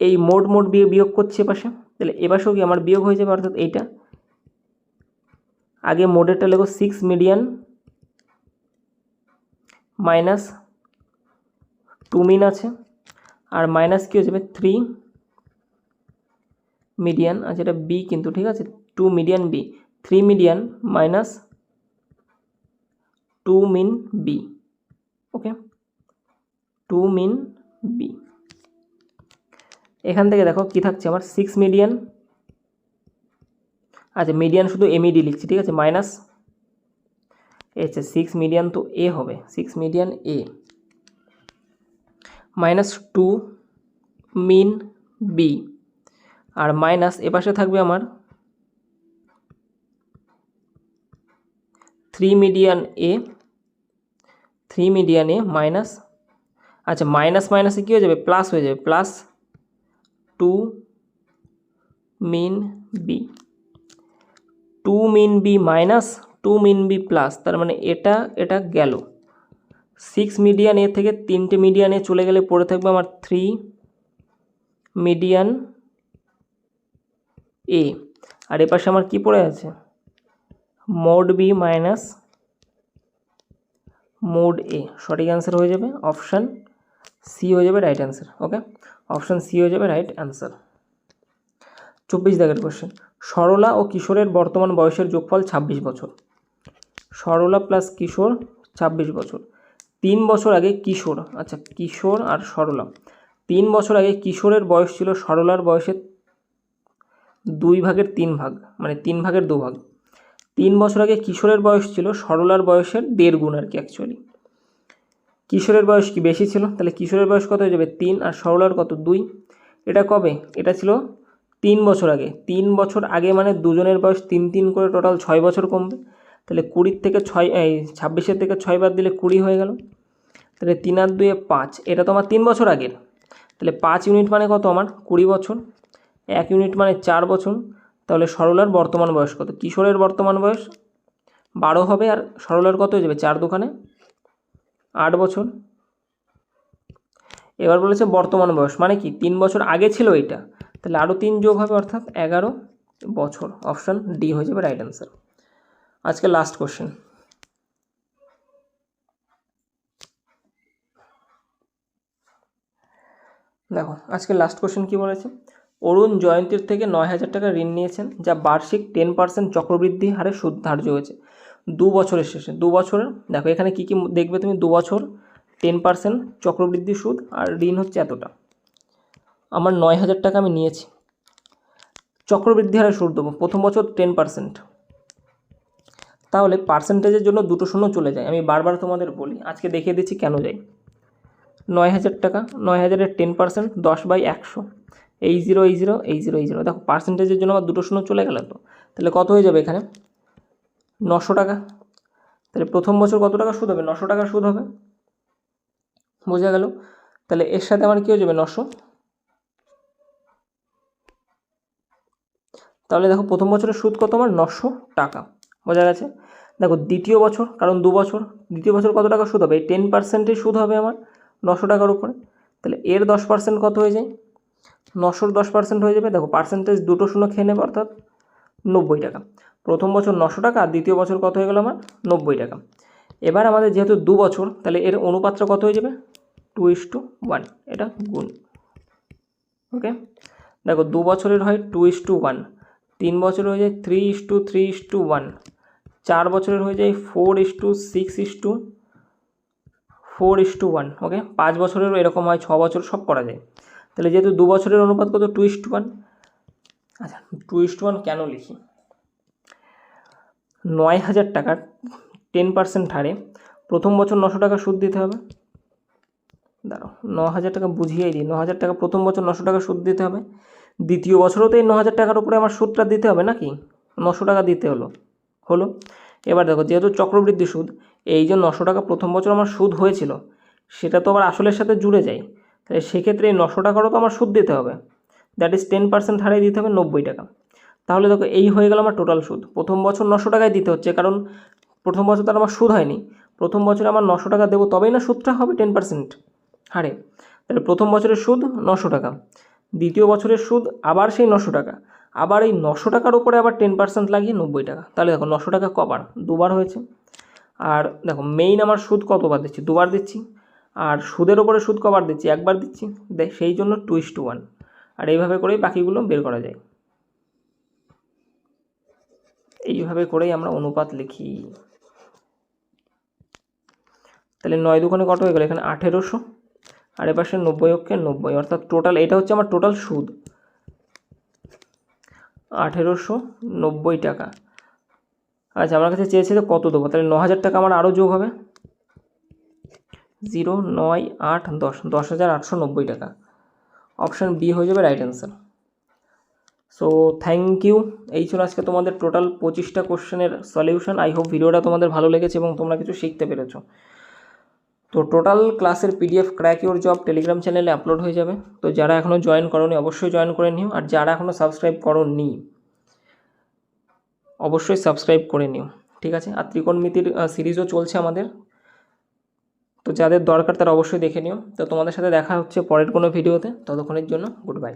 এই মোড বিয়োগ করছে এপাশে, তাহলে এপাশেও কি আমার বিয়োগ হয়ে যাবে, অর্থাৎ এইটা আগে মোডেরটা লেখো 6 মিডিয়ান মাইনাস 2 মিন আছে, আর মাইনাস কী হয়ে যাবে 3 মিডিয়ান, আচ্ছা এটা বি কিন্তু, ঠিক আছে 2 মিডিয়ান বি, 3 মিডিয়ান মাইনাস 2 মিন বি। ওকে, 2 মিন বি। এখান থেকে দেখো কি থাকছে আমার 6 মিডিয়ান, আচ্ছা মিডিয়ান শুধু এমইডি লিখছি, ঠিক আছে, মাইনাস আচ্ছা 6 মিডিয়ান তো এ হবে, 6 মিডিয়ান এ মাইনাস 2 মিন বি, আর মাইনাস এপাশে থাকবে আমার 3 মিডিয়ান এ, 3 মিডিয়ান এ মাইনাস, আচ্ছা মাইনাস মাইনাসে কী হয়ে যাবে, প্লাস হয়ে যাবে, প্লাস 2 মিন বি, 2 মিন বি মাইনাস 2 মিন বি প্লাস, তার মানে এটা গেল 6 মিডিয়ান এ থেকে 3টে মিডিয়ান এ চলে গেলে পড়ে থাকবে আমার 3 মিডিয়ান এ, আর এপাশে আমার কি পড়ে আছে, মোড বি মাইনাস মোড এ। সঠিক অ্যান্সার হয়ে যাবে অপশান সি হয়ে যাবে রাইট অ্যান্সার। ওকে, অপশান সি হয়ে যাবে রাইট অ্যান্সার। 24 দাগের কোশ্চেন, সরলা ও কিশোরের বর্তমান বয়সের যোগফল 26 বছর। সরলা প্লাস কিশোর 26 বছর। 3 বছর আগে কিশোর, আচ্ছা কিশোর আর সরলা, 3 বছর আগে কিশোরের বয়স ছিল সরলার বয়সের 2 ভাগের 3 ভাগ, মানে 3 ভাগের 2 ভাগ। 3 বছর আগে কিশোরের বয়স ছিল সরলার বয়সের 1.5 গুণ আর কি। অ্যাকচুয়ালি কিশোরের বয়স কি বেশি ছিল, তাহলে কিশোরের বয়স কত হয়ে যাবে 3 আর সরলার কত 2। এটা কবে, এটা ছিল 3 বছর আগে। 3 বছর আগে মানে দুজনের বয়স 3 করে টোটাল 6 বছর কমবে। তাহলে 20 থেকে 6 26 থেকে 6 বাদ দিলে 20 হয়ে গেল। তাহলে 3 আর 2 5, এটা তো আমার 3 বছর আগের। তাহলে 5 ইউনিট মানে কত আমার 20 বছর, 1 ইউনিট মানে 4 বছর। তাহলে সরলার বর্তমান বয়স কত, কিশোরের বর্তমান বয়স 12 হবে আর সরলার কত হয়ে যাবে 4 দুখানে 8 বছর। এবার বলেছে বর্তমান বয়স মানে কি 3 বছর আগে ছিল এটা, তাহলে আরও 3 যোগ হবে অর্থাৎ 11 বছর। অপশান ডি হয়ে যাবে রাইট অ্যান্সার। আজকে লাস্ট কোশ্চেন, দেখো আজকে লাস্ট কোশ্চেন কি বলেছে, অরুণ জয়ন্তীর থেকে 9,000 টাকা ঋণ নিয়েছেন, যা বার্ষিক 10% চক্রবৃদ্ধি হারে সুদ ধার্য হয়েছে 2 বছরের শেষে। 2 বছরের, দেখো এখানে কী কী দেখবে তুমি, 2 বছর 10% চক্রবৃদ্ধি সুদ আর ঋণ হচ্ছে এতটা। আমার 9,000 টাকা আমি নিয়েছি, চক্রবৃদ্ধি হারে সুদ দেবো, প্রথম বছর 10%, তাহলে পার্সেন্টেজের জন্য দুটো শূন্য চলে যায়। আমি বারবার তোমাদের বলি, আজকে দেখিয়ে দিচ্ছি কেন যাই। 9,000 টাকা, 9,000-এর 10% 10/100, এই 0 এই 0 এই 0 এই 0, দেখো পার্সেন্টেজের জন্য আমার দুটো শূন্য চলে গেল। তো তাহলে কত হয়ে যাবে এখানে 900 টাকা। তাহলে প্রথম বছর কত টাকা সুদ হবে, 900 টাকা সুদ হবে, বোঝা গেল। তাহলে এর সাথে আমার কী হয়ে যাবে 900, তাহলে দেখো প্রথম বছরের সুদ কত আমার 900 টাকা, বোঝা গেছে। দেখো দ্বিতীয় বছর, কারণ 2 বছর, দ্বিতীয় বছর কত টাকা সুদ হবে, এই 10%-এর সুদ হবে আমার 900 টাকার উপরে। তাহলে এর 10% কত হয়ে যায়, 900-র 10% হয়ে যাবে, দেখো পার্সেন্টেজ দুটো শূন্য খেয়ে নেবে অর্থাৎ 90 টাকা। প্রথম বছর 900 টাকা আর দ্বিতীয় বছর কত হয়ে গেল আমার 90 টাকা। এবার আমাদের যেহেতু 2 বছর, তাহলে এর অনুপাতটা কত হয়ে যাবে 2:1, এটা গুণ। ওকে, দেখো 2 বছরের হয় 2:1, 3 বছরের হয়ে যায় 3:3:1, 4 বছরের হয়ে যায় 4:6:4:1। ওকে, 5 বছরেরও এরকম হয়, 6 বছর সব করা যায়। তাহলে যেহেতু 2 বছরের অনুপাত কত 2:1, আচ্ছা 2:1 কেন লিখি, 9,000 টাকার 10% হারে প্রথম বছর 900 টাকা সুদ দিতে হবে। দাঁড়াও 9,000 টাকা বুঝিয়েই দিই, 9,000 টাকা প্রথম বছর 900 টাকা সুদ দিতে হবে, দ্বিতীয় বছরও তো এই 9,000 টাকার উপরে আমার সুদটা দিতে হবে নাকি, 900 টাকা দিতে হলো। এবার দেখো যেহেতু চক্রবৃদ্ধি সুদ, এই যে 900 টাকা প্রথম বছর আমার সুদ হয়েছিল সেটা তো আবার আসলের সাথে জুড়ে যায়, তাহলে সেক্ষেত্রে এই 900 টাকারও তো আমার সুদ দিতে হবে, দ্যাট ইজ 10% হারে দিতে হবে 90 টাকা। তাহলে দেখো এই হয়ে গেল আমার টোটাল সুদ। প্রথম বছর 900 টাকায় দিতে হচ্ছে, কারণ প্রথম বছর তার আমার সুদ হয়নি, প্রথম বছরে আমার 900 টাকা দেবো তবেই না সুদটা হবে 10% হারে। তাহলে প্রথম বছরের সুদ 900 টাকা, দ্বিতীয় বছরের সুদ আবার সেই 900 টাকা, আবার এই 900 টাকার উপরে আবার 10% লাগিয়ে 90 টাকা। তাহলে দেখো 900 টাকা কবার, দুবার হয়েছে। আর দেখো মেইন আমার সুদ কতবার দিচ্ছি, দুবার দিচ্ছি, আর সুদের ওপরে সুদ কবার দিচ্ছি, একবার দিচ্ছি, সেই জন্য 2:1। আর এইভাবে করেই বাকিগুলো বের করা যায়, এইভাবে করেই আমরা অনুপাত লিখি। তাহলে 9 দুগুণে কত হয়ে গেল এখানে 1800, আর এপাশে 90 90, অর্থাৎ টোটাল এটা হচ্ছে আমার টোটাল সুদ 1890 টাকা। আচ্ছা আমার কাছে চেয়েছে কত দেবো, তাহলে 9,000 টাকা আমার আরও যোগ হবে, 0 9 8 10, 10,890 টাকা। অপশান বি হয়ে যাবে right answer. So thank you, এই ছিল আজকে তোমাদের টোটাল 25টা কোশ্চেনের সলিউশন। আই হোপ ভিডিওটা তোমাদের ভালো লেগেছে এবং তোমরা কিছু শিখতে পেরেছো। তো টোটাল ক্লাসের PDF crack your job Telegram চ্যানেলে আপলোড হয়ে যাবে, তো যারা এখনও জয়েন করোনি অবশ্যই জয়েন করে নিও, আর যারা এখনও সাবস্ক্রাইব করোনি অবশ্যই সাবস্ক্রাইব করে নিও, ঠিক আছে। আর ত্রিকোণমিতির সিরিজও চলছে আমাদের, তো যাদের দরকার তারা অবশ্যই দেখে নিও। তো তোমাদের সাথে দেখা হচ্ছে পরের কোনো ভিডিওতে, ততক্ষণের জন্য গুড বাই।